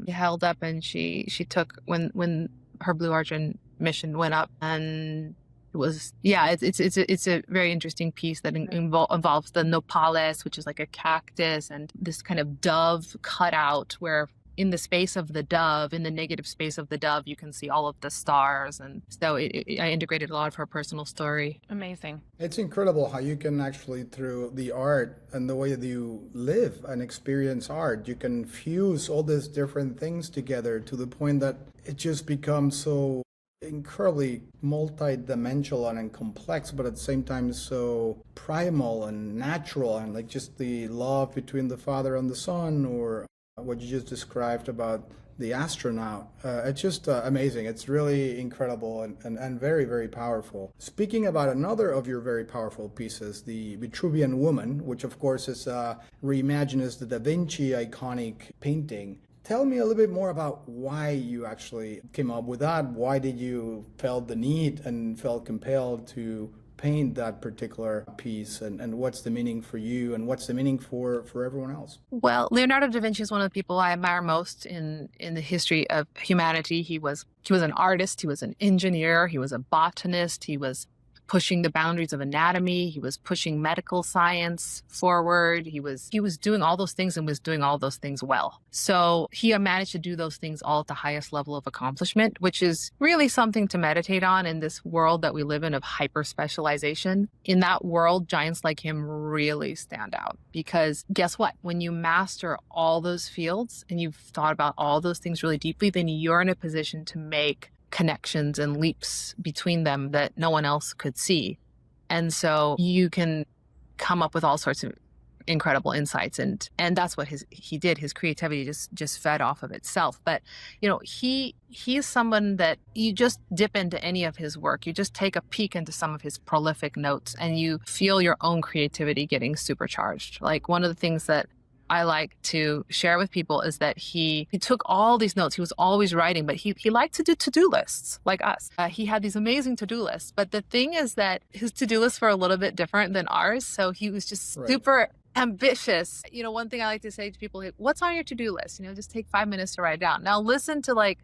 held up and she took when her Blue Origin mission went up. And it was it's a very interesting piece that involves the nopales, which is like a cactus, and this kind of dove cutout where in the space of the dove, in the negative space of the dove, you can see all of the stars. And so I integrated a lot of her personal story. Amazing. It's incredible how you can actually, through the art and the way that you live and experience art, you can fuse all these different things together to the point that it just becomes so incredibly multi-dimensional and complex, but at the same time so primal and natural, and like just the love between the father and the son, or what you just described about the astronaut. It's just amazing. It's really incredible and very, very powerful. Speaking about another of your very powerful pieces, the Vitruvian Woman, which of course is reimagined as the Da Vinci iconic painting. Tell me a little bit more about why you actually came up with that. Why did you felt the need and felt compelled to paint that particular piece, and what's the meaning for you, and what's the meaning for everyone else? Well, Leonardo da Vinci is one of the people I admire most in the history of humanity. He was an artist, he was an engineer, he was a botanist, he was pushing the boundaries of anatomy. He was pushing medical science forward. He was doing all those things and was doing all those things well. So he managed to do those things all at the highest level of accomplishment, which is really something to meditate on in this world that we live in of hyper specialization. In that world, giants like him really stand out, because guess what? When you master all those fields and you've thought about all those things really deeply, then you're in a position to make connections and leaps between them that no one else could see. And so you can come up with all sorts of incredible insights, and that's what he did. His creativity just fed off of itself. But he's someone that you just dip into any of his work, you just take a peek into some of his prolific notes, and you feel your own creativity getting supercharged. Like, one of the things that I like to share with people is that he took all these notes. He was always writing, but he liked to do to-do lists like us. He had these amazing to-do lists. But the thing is that his to-do lists were a little bit different than ours. So he was just super ambitious. One thing I like to say to people, what's on your to-do list? Just take 5 minutes to write it down. Now listen to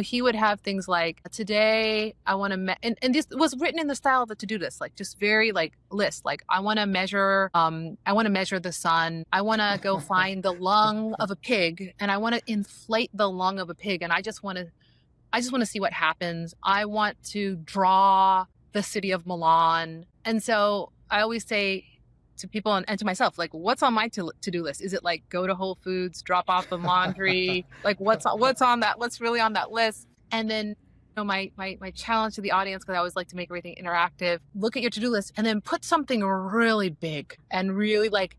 he would have things like, today I want to, and this was written in the style of a to-do list, like just very list. Like, I want to measure the sun. I want to go find the lung of a pig, and I want to inflate the lung of a pig. And I just want to see what happens. I want to draw the city of Milan. And so I always say to people and to myself, like, what's on my to-do list? Is it like go to Whole Foods, drop off the laundry? Like, what's on that? What's really on that list? And then, my challenge to the audience, because I always like to make everything interactive, look at your to-do list and then put something really big and really like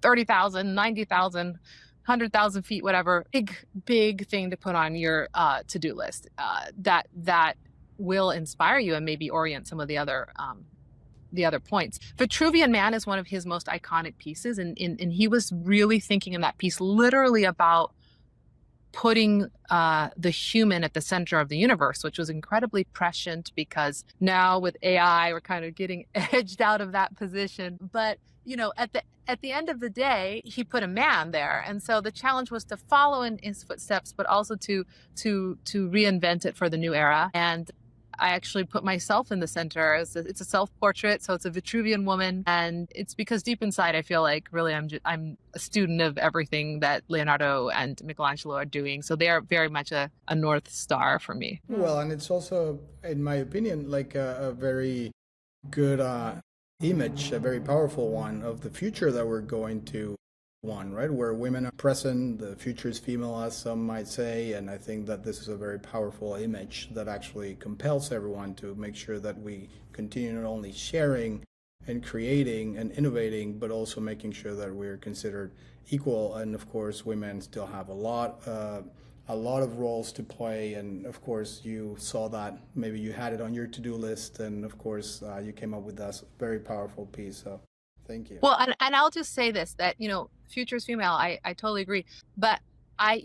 30,000, 90,000, 100,000 feet, whatever, big thing to put on your to-do list that will inspire you and maybe orient some of the other points. Vitruvian Man is one of his most iconic pieces, and he was really thinking in that piece literally about putting the human at the center of the universe, which was incredibly prescient, because now with AI we're kind of getting edged out of that position. But at the end of the day, he put a man there, and so the challenge was to follow in his footsteps, but also to reinvent it for the new era. And I actually put myself in the center. It's a self-portrait, so it's a Vitruvian woman, and it's because deep inside I feel like really I'm a student of everything that Leonardo and Michelangelo are doing. So they are very much a North Star for me. Well, and it's also, in my opinion, like a very good image, a very powerful one of the future that we're going to right? Where women are present, the future is female, as some might say, and I think that this is a very powerful image that actually compels everyone to make sure that we continue not only sharing and creating and innovating, but also making sure that we're considered equal. And of course, women still have a lot of roles to play, and of course you saw that, maybe you had it on your to-do list, and of course you came up with that very powerful piece. So thank you. Well, and I'll just say this, that, future is female. I totally agree. But I'm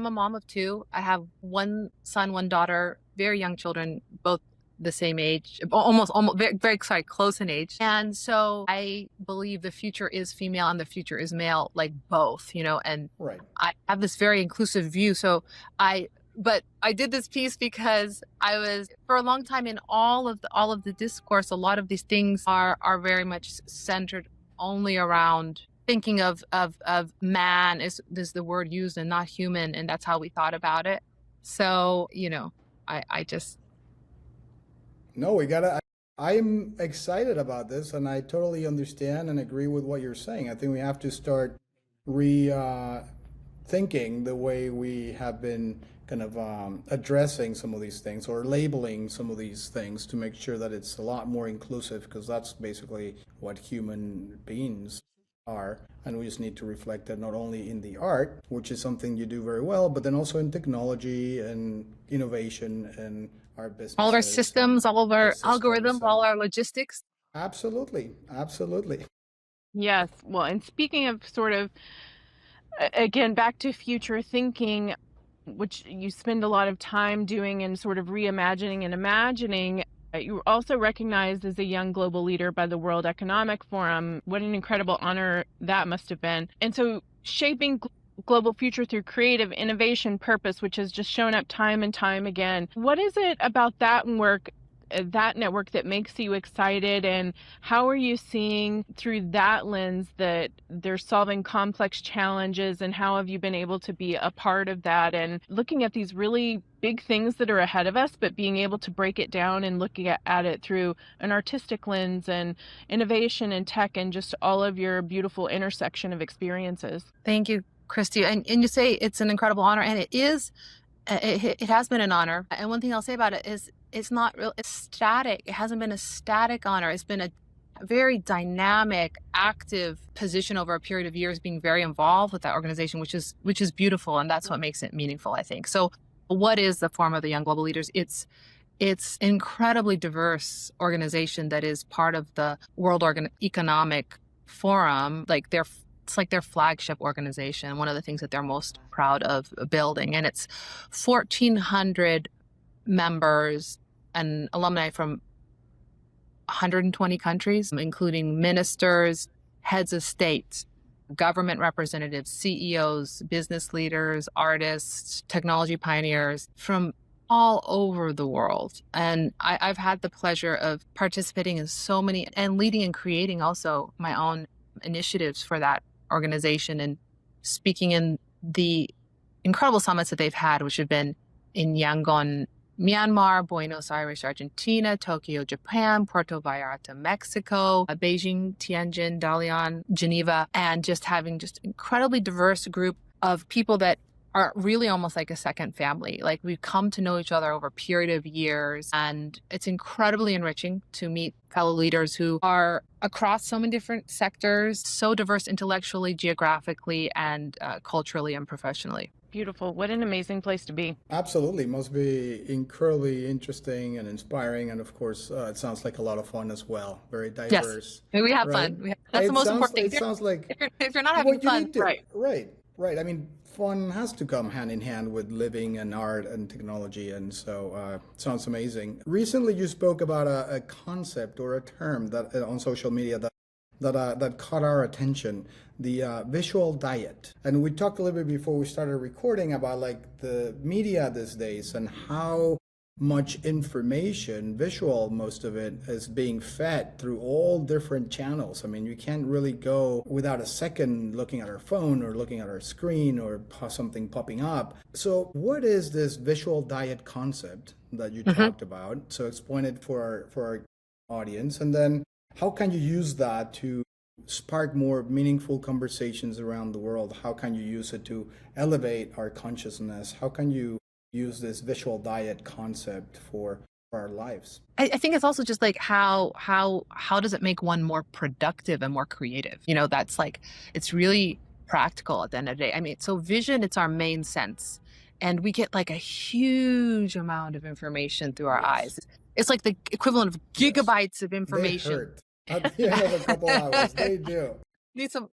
a mom of two. I have one son, one daughter, very young children, both the same age, almost very close in age. And so I believe the future is female and the future is male, like both, and right. I have this very inclusive view. But I did this piece because I was, for a long time, in all of the discourse, a lot of these things are very much centered only around thinking of man is the word used and not human, and that's how we thought about it. So I just I'm excited about this, and I totally understand and agree with what you're saying. I think we have to start thinking the way we have been kind of addressing some of these things or labeling some of these things to make sure that it's a lot more inclusive, because that's basically what human beings are. And we just need to reflect that not only in the art, which is something you do very well, but then also in technology and innovation and our business. All of our systems, all of our algorithms, all our logistics. Absolutely. Yes. Well, and speaking of sort of, again, back to future thinking, which you spend a lot of time doing and sort of reimagining and imagining, you were also recognized as a young global leader by the World Economic Forum. What an incredible honor that must have been. And so shaping global future through creative innovation purpose, which has just shown up time and time again. What is it about that work that network that makes you excited, and how are you seeing through that lens that they're solving complex challenges, and how have you been able to be a part of that and looking at these really big things that are ahead of us, but being able to break it down and looking at it through an artistic lens and innovation and tech and just all of your beautiful intersection of experiences? Thank you, Kristi. And you say it's an incredible honor, and it is. It has been an honor. And one thing I'll say about it is it's not real. It's static. It hasn't been a static honor. It's been a very dynamic, active position over a period of years, being very involved with that organization, which is beautiful, and that's what makes it meaningful, I think. So, what is the Forum of the Young Global Leaders? It's incredibly diverse organization that is part of the World Economic Forum. It's like their flagship organization, one of the things that they're most proud of building. And it's 1,400 members and alumni from 120 countries, including ministers, heads of state, government representatives, CEOs, business leaders, artists, technology pioneers from all over the world. And I've had the pleasure of participating in so many and leading and creating also my own initiatives for that organization and speaking in the incredible summits that they've had, which have been in Yangon, Myanmar, Buenos Aires, Argentina, Tokyo, Japan, Puerto Vallarta, Mexico, Beijing, Tianjin, Dalian, Geneva, and just having just incredibly diverse group of people that are really almost like a second family. Like, we've come to know each other over a period of years, and it's incredibly enriching to meet fellow leaders who are across so many different sectors, so diverse intellectually, geographically, and culturally and professionally. Beautiful. What an amazing place to be. Absolutely. Must be incredibly interesting and inspiring. And of course, it sounds like a lot of fun as well. Very diverse. Yes, we have right? fun. That's the most important thing. It sounds like if you're not having what you fun, need to, right. I mean, fun has to come hand in hand with living and art and technology. And so sounds amazing. Recently, you spoke about a concept or a term that on social media that caught our attention, the visual diet. And we talked a little bit before we started recording about like the media these days and how much information, visual, most of it, is being fed through all different channels. I mean, you can't really go without a second looking at our phone or looking at our screen or something popping up. So what is this visual diet concept that you talked about? So explain it for our audience. And then how can you use that to spark more meaningful conversations around the world? How can you use it to elevate our consciousness? How can you use this visual diet concept for our lives? I think it's also just like how does it make one more productive and more creative? You know, that's like, it's really practical at the end of the day. I mean, so vision, it's our main sense. And we get like a huge amount of information through our eyes. It's like the equivalent of gigabytes of information. They hurt at the end of a couple hours. They do. Need some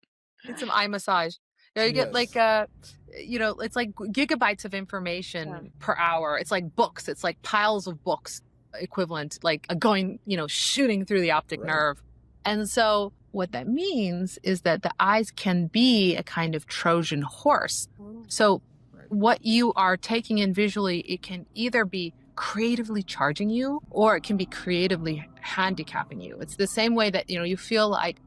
eye massage. You know, you get like it's like gigabytes of information per hour. It's like books. It's like piles of books equivalent, like going, shooting through the optic nerve. And so what that means is that the eyes can be a kind of Trojan horse. So what you are taking in visually, it can either be creatively charging you or it can be creatively handicapping you. It's the same way that, you feel like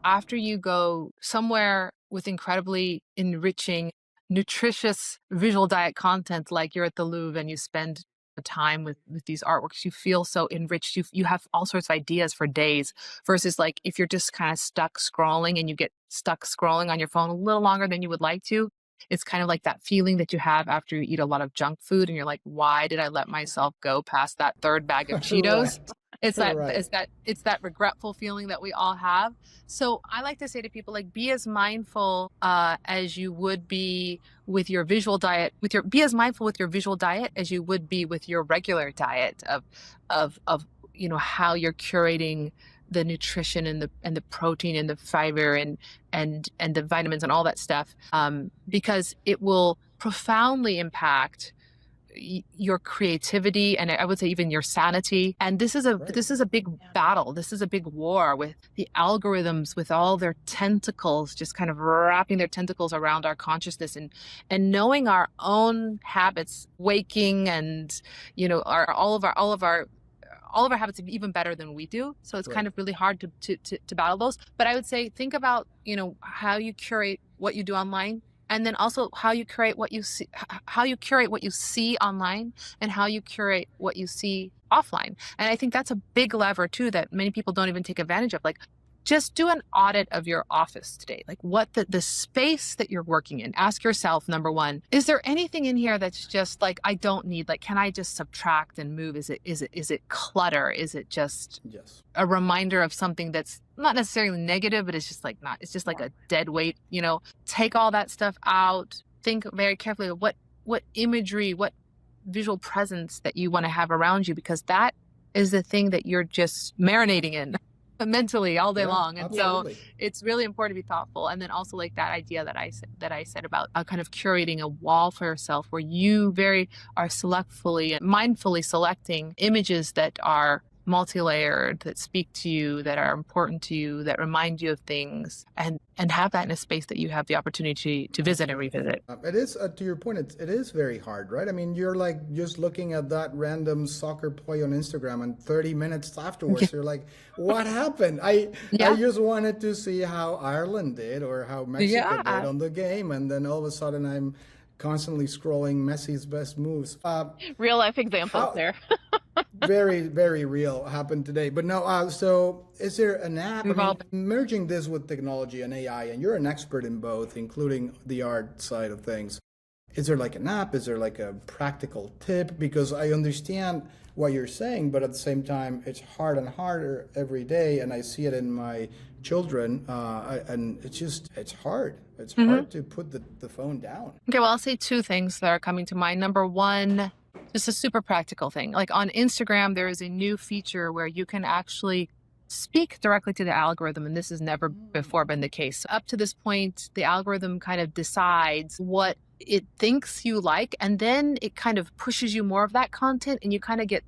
after you go somewhere with incredibly enriching, nutritious visual diet content, like you're at the Louvre and you spend time with these artworks, you feel so enriched. You have all sorts of ideas for days, versus like if you're just kind of stuck scrolling and you get stuck scrolling on your phone a little longer than you would like to. It's kind of like that feeling that you have after you eat a lot of junk food and you're like, why did I let myself go past that third bag of Cheetos? It's that regretful feeling that we all have. So I like to say to people, like, be as mindful as you would be with your visual diet, be as mindful with your visual diet as you would be with your regular diet of how you're curating the nutrition and the protein and the fiber and the vitamins and all that stuff, because it will profoundly impact your creativity and I would say even your sanity. And this is a big battle. This is a big war with the algorithms, with all their tentacles, just kind of wrapping their tentacles around our consciousness and knowing our own habits, waking and all of all of our habits are even better than we do. So it's kind of really hard to battle those. But I would say, think about, how you curate what you do online, and then also how you curate what you see, online, and how you curate what you see offline. And I think that's a big lever too that many people don't even take advantage of. Like, just do an audit of your office today. Like, what the space that you're working in. Ask yourself, number one, is there anything in here that's just like, I don't need? Like, can I just subtract and move? Is it clutter? Is it just a reminder of something that's not necessarily negative, but it's just like it's just like a dead weight, take all that stuff out. Think very carefully of what imagery, what visual presence that you want to have around you, because that is the thing that you're just marinating in mentally all day long. And absolutely. So it's really important to be thoughtful. And then also, like, that idea that I said about kind of curating a wall for yourself, where you are mindfully selecting images that are multi-layered, that speak to you, that are important to you, that remind you of things, and have that in a space that you have the opportunity to visit and revisit. It is, to your point, it is very hard, right? I mean, you're like just looking at that random soccer play on Instagram, and 30 minutes afterwards, you're like, what happened? I just wanted to see how Ireland did or how Mexico did on the game, and then all of a sudden I'm constantly scrolling Messi's best moves. Real life examples there. Very, very real happened today. But no, so is there an app? Merging this with technology and AI, and you're an expert in both, including the art side of things. Is there like an app? Is there like a practical tip? Because I understand what you're saying, but at the same time, it's hard and harder every day. And I see it in my children, and it's hard. It's hard to put the phone down. Okay, well, I'll say two things that are coming to mind. Number one, just a super practical thing. Like, on Instagram, there is a new feature where you can actually speak directly to the algorithm, and this has never before been the case. Up to this point, the algorithm kind of decides what it thinks you like, and then it kind of pushes you more of that content, and you kind of get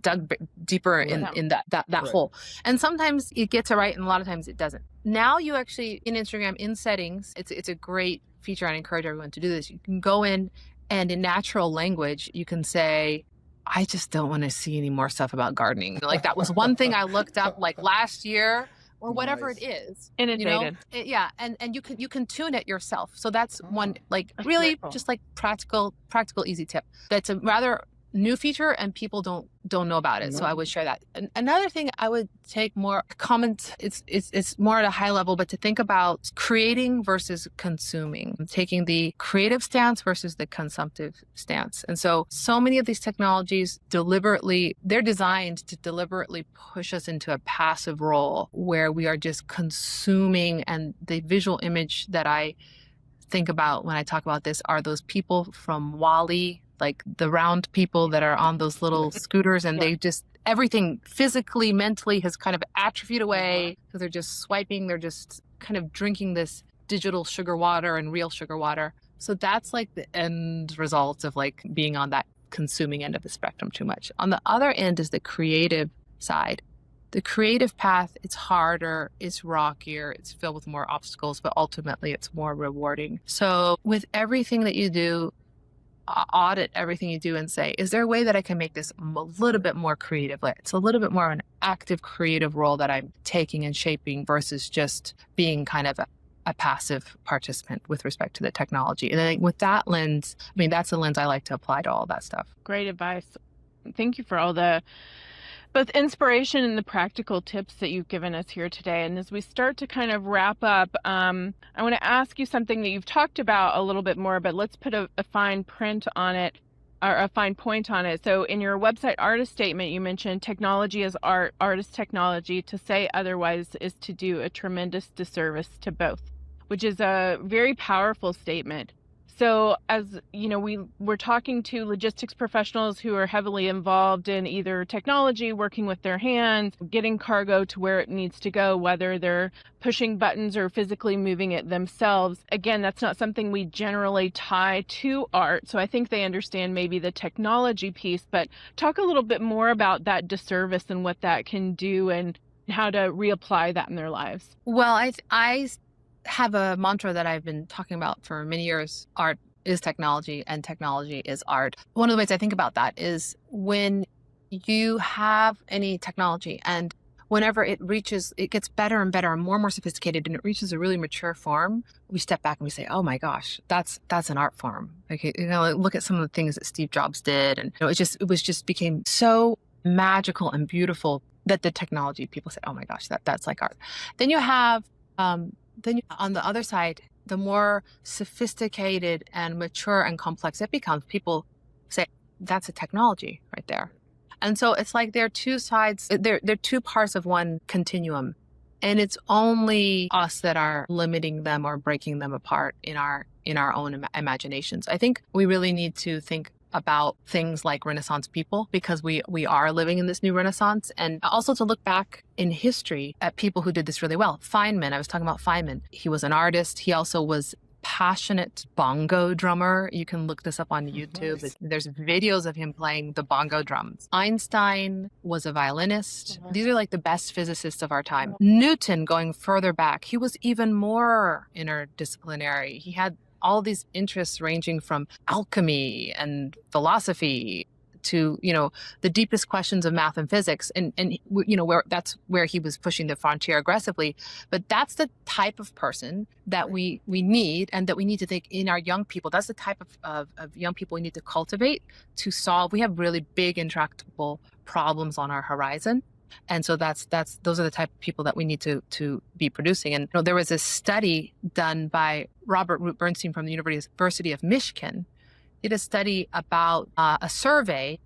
dug deeper in that hole. And sometimes it gets it right, and a lot of times it doesn't. Now you actually, in Instagram, in settings, it's a great feature. I encourage everyone to do this. You can go in, and in natural language, you can say, I just don't want to see any more stuff about gardening. Like, that was one thing I looked up like last year, or whatever it is. Inundated. And you can tune it yourself. So that's one, like, really cool. Just like practical, easy tip. That's a rather new feature, and people don't know about it. So I would share that. And another thing I would take more comment, it's more at a high level, but to think about creating versus consuming, taking the creative stance versus the consumptive stance. And so many of these technologies they're designed to deliberately push us into a passive role where we are just consuming. And the visual image that I think about when I talk about this are those people from WALL-E, like the round people that are on those little scooters, and they just, everything physically, mentally has kind of atrophied away because they're just swiping, they're just kind of drinking this digital sugar water and real sugar water. So that's like the end result of like being on that consuming end of the spectrum too much. On the other end is the creative side. The creative path, it's harder, it's rockier, it's filled with more obstacles, but ultimately it's more rewarding. So with everything that you do, audit everything you do and say, is there a way that I can make this a little bit more creative? Like, it's a little bit more of an active creative role that I'm taking and shaping versus just being kind of a passive participant with respect to the technology. And then with that lens, that's a lens I like to apply to all that stuff. Great advice. Thank you for all the both inspiration and the practical tips that you've given us here today. And as we start to kind of wrap up, I want to ask you something that you've talked about a little bit more, but let's put a fine print on it, or a fine point on it. So in your website artist statement, you mentioned technology is art, art is technology. To say otherwise is to do a tremendous disservice to both, which is a very powerful statement. So as you know, we're talking to logistics professionals who are heavily involved in either technology, working with their hands, getting cargo to where it needs to go, whether they're pushing buttons or physically moving it themselves. Again, that's not something we generally tie to art. So I think they understand maybe the technology piece, but talk a little bit more about that disservice and what that can do and how to reapply that in their lives. Well, I have a mantra that I've been talking about for many years. Art is technology and technology is art. One of the ways I think about that is when you have any technology, and whenever it gets better and better and more sophisticated, and it reaches a really mature form, we step back and we say, "Oh my gosh, that's an art form." Like, look at some of the things that Steve Jobs did, and it became so magical and beautiful that the technology people say, "Oh my gosh, that's like art." Then you have, on the other side, the more sophisticated and mature and complex it becomes, people say, "That's a technology right there." And so it's like they're two sides, they're two parts of one continuum. And it's only us that are limiting them or breaking them apart in our own imaginations. I think we really need to think about things like Renaissance people, because we are living in this new Renaissance, and also to look back in history at people who did this really well. Feynman, I was talking about Feynman. He was an artist. He also was passionate bongo drummer. You can look this up on YouTube. Nice. There's videos of him playing the bongo drums. Einstein was a violinist. These are like the best physicists of our time. Newton, going further back, he was even more interdisciplinary. He had all these interests ranging from alchemy and philosophy to, the deepest questions of math and physics, and that's where he was pushing the frontier aggressively. But that's the type of person that we need, and that we need to think in our young people. That's the type of young people we need to cultivate to solve. We have really big intractable problems on our horizon. And so those are the type of people that we need to be producing. And there was a study done by Robert Root Bernstein from the University of Michigan. Did a study about a survey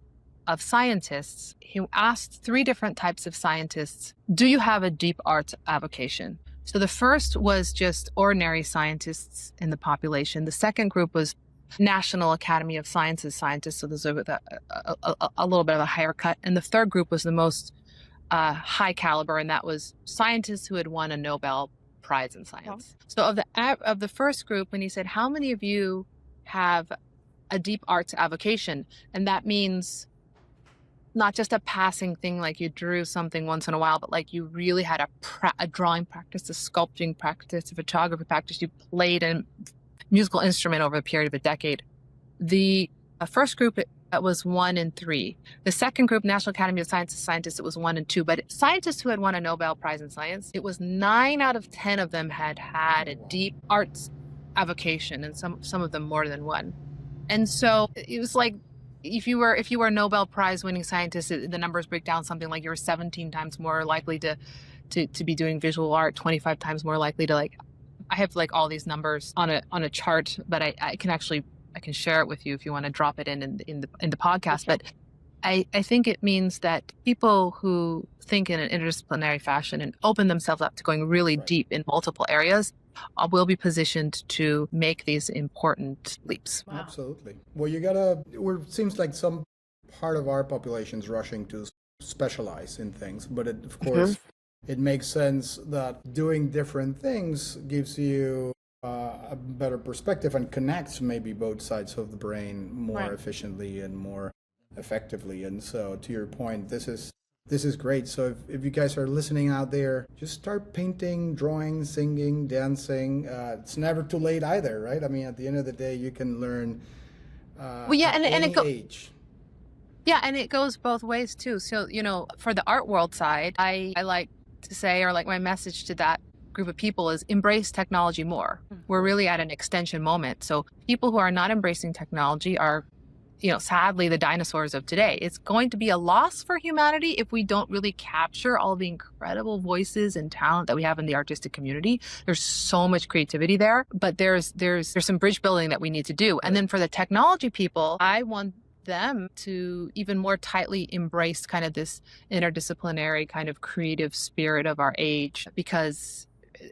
of scientists. He asked 3 different types of scientists, do you have a deep arts avocation? So the first was just ordinary scientists in the population. The second group was National Academy of Sciences scientists, so those are with a little bit of a higher cut. And the third group was the most high caliber, and that was scientists who had won a Nobel Prize in science. So of the first group, when he said, how many of you have a deep arts avocation? And that means not just a passing thing, like you drew something once in a while, but like you really had a drawing practice, a sculpting practice, a photography practice. You played a musical instrument over a period of a decade. The first group, that was 1 in 3. The second group, National Academy of Sciences scientists, it was 1 in 2. But scientists who had won a Nobel Prize in science, it was 9 out of 10 of them had a deep arts avocation, and some of them more than one. And so it was like, if you were a Nobel Prize winning scientist, the numbers break down something like you're 17 times more likely to be doing visual art, 25 times more likely to, like, I have like all these numbers on a chart, but I can share it with you if you want to drop it in the podcast. But I think it means that people who think in an interdisciplinary fashion and open themselves up to going really deep in multiple areas will be positioned to make these important leaps. Wow. Absolutely. Well, it seems like some part of our population is rushing to specialize in things, but of course, it makes sense that doing different things gives you a better perspective and connects maybe both sides of the brain more efficiently and more effectively. And so, to your point, this is great. So if you guys are listening out there, just start painting, drawing, singing, dancing. It's never too late either, right? I mean, at the end of the day, you can learn at any age. Yeah, and it goes both ways too. So, for the art world side, I like to say, or like my message to that group of people is, embrace technology more. We're really at an extension moment. So people who are not embracing technology are, sadly, the dinosaurs of today. It's going to be a loss for humanity if we don't really capture all the incredible voices and talent that we have in the artistic community. There's so much creativity there, but there's some bridge building that we need to do. And then for the technology people, I want them to even more tightly embrace kind of this interdisciplinary kind of creative spirit of our age, because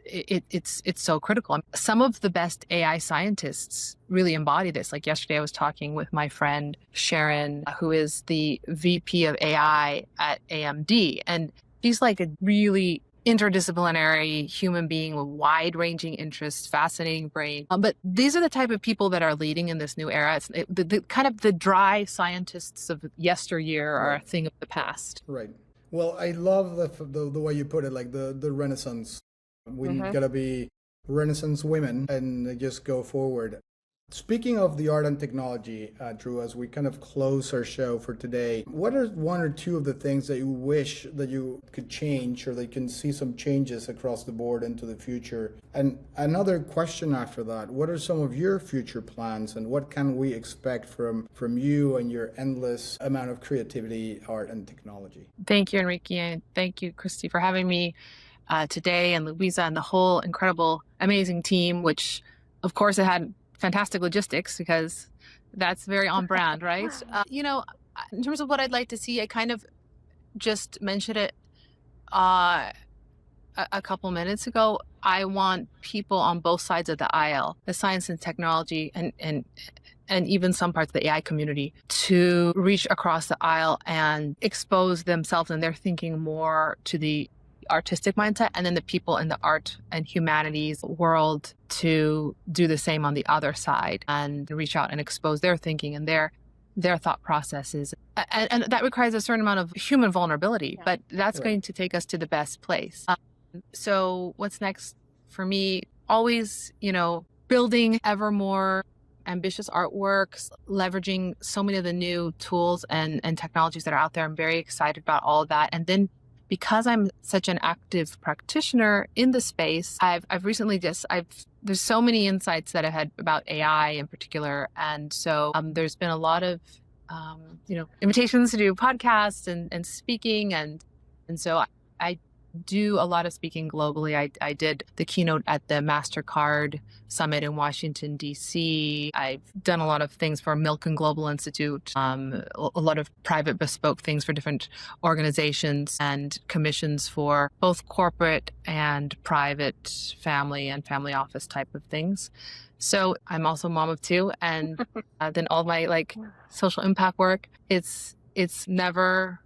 it's so critical. Some of the best AI scientists really embody this. Like yesterday, I was talking with my friend Sharon, who is the VP of AI at AMD, and she's like a really interdisciplinary human being with wide-ranging interests, fascinating brain. But these are the type of people that are leading in this new era. It's the kind of the dry scientists of yesteryear are a thing of the past. Right. Well, I love the way you put it, like the Renaissance. We gotta be Renaissance women and just go forward. Speaking of the art and technology, Drue, as we kind of close our show for today, what are one or two of the things that you wish that you could change or that you can see some changes across the board into the future? And another question after that, what are some of your future plans and what can we expect from you and your endless amount of creativity, art, and technology? Thank you, Enrique, and thank you, Kristi, for having me today, and Louisa and the whole incredible, amazing team, which, of course, it had fantastic logistics because that's very on brand, right? In terms of what I'd like to see, I kind of just mentioned it a couple minutes ago. I want people on both sides of the aisle, the science and technology and even some parts of the AI community, to reach across the aisle and expose themselves and their thinking more to the artistic mindset, and then the people in the art and humanities world to do the same on the other side and reach out and expose their thinking and their thought processes. And that requires a certain amount of human vulnerability, but that's going to take us to the best place. So what's next for me? Always, building ever more ambitious artworks, leveraging so many of the new tools and technologies that are out there. I'm very excited about all of that. And then because I'm such an active practitioner in the space, I've recently there's so many insights that I've had about AI in particular. And so there's been a lot of, invitations to do podcasts and speaking. And so I do a lot of speaking globally. I did the keynote at the MasterCard Summit in Washington, D.C. I've done a lot of things for Milken Global Institute, a lot of private bespoke things for different organizations and commissions for both corporate and private family and family office type of things. So I'm also a mom of two, and then all my social impact work. It's never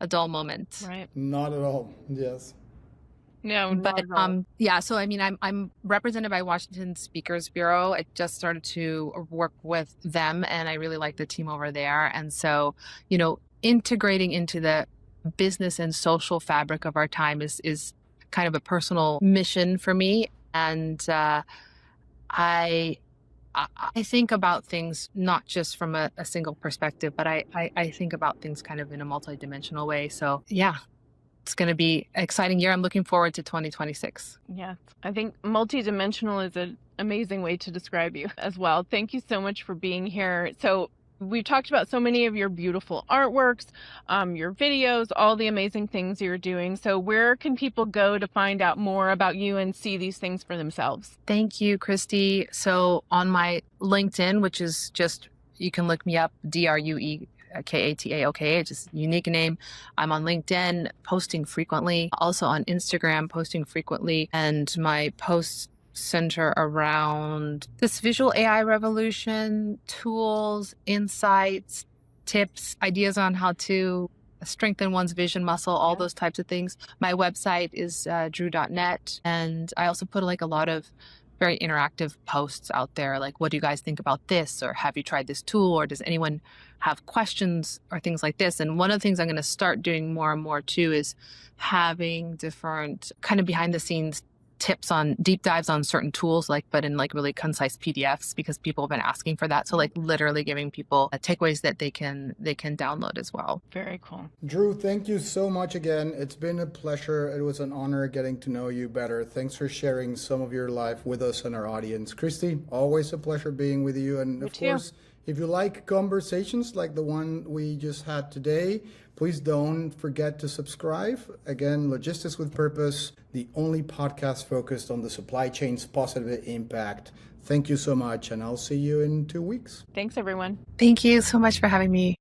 a dull moment. Right. Not at all. Yes. No, but so I'm represented by Washington Speakers Bureau. I just started to work with them, and I really like the team over there. And so, integrating into the business and social fabric of our time is kind of a personal mission for me. And I think about things not just from a single perspective, but I think about things kind of in a multidimensional way. So yeah, it's going to be an exciting year. I'm looking forward to 2026. Yeah, I think multidimensional is an amazing way to describe you as well. Thank you so much for being here. So we've talked about so many of your beautiful artworks, your videos, all the amazing things you're doing. So where can people go to find out more about you and see these things for themselves? Thank you, Kristi. So on my LinkedIn, which is just, you can look me up, Drue Kataoka, just unique name. I'm on LinkedIn, posting frequently. Also on Instagram, posting frequently. And my posts center around this visual AI revolution, tools, insights, tips, ideas on how to strengthen one's vision muscle, all those types of things. My website is drue.net. And I also put a lot of very interactive posts out there, like, what do you guys think about this? Or have you tried this tool? Or does anyone have questions or things like this? And one of the things I'm going to start doing more and more too is having different kind of behind the scenes tips on deep dives on certain tools, but in really concise PDFs, because people have been asking for that. So literally giving people takeaways that they can download as well. Very cool. Drue, thank you so much again. It's been a pleasure. It was an honor getting to know you better. Thanks for sharing some of your life with us and our audience. Kristi, always a pleasure being with you. And of course, if you like conversations like the one we just had today, please don't forget to subscribe. Again, Logistics with Purpose, the only podcast focused on the supply chain's positive impact. Thank you so much, and I'll see you in 2 weeks. Thanks, everyone. Thank you so much for having me.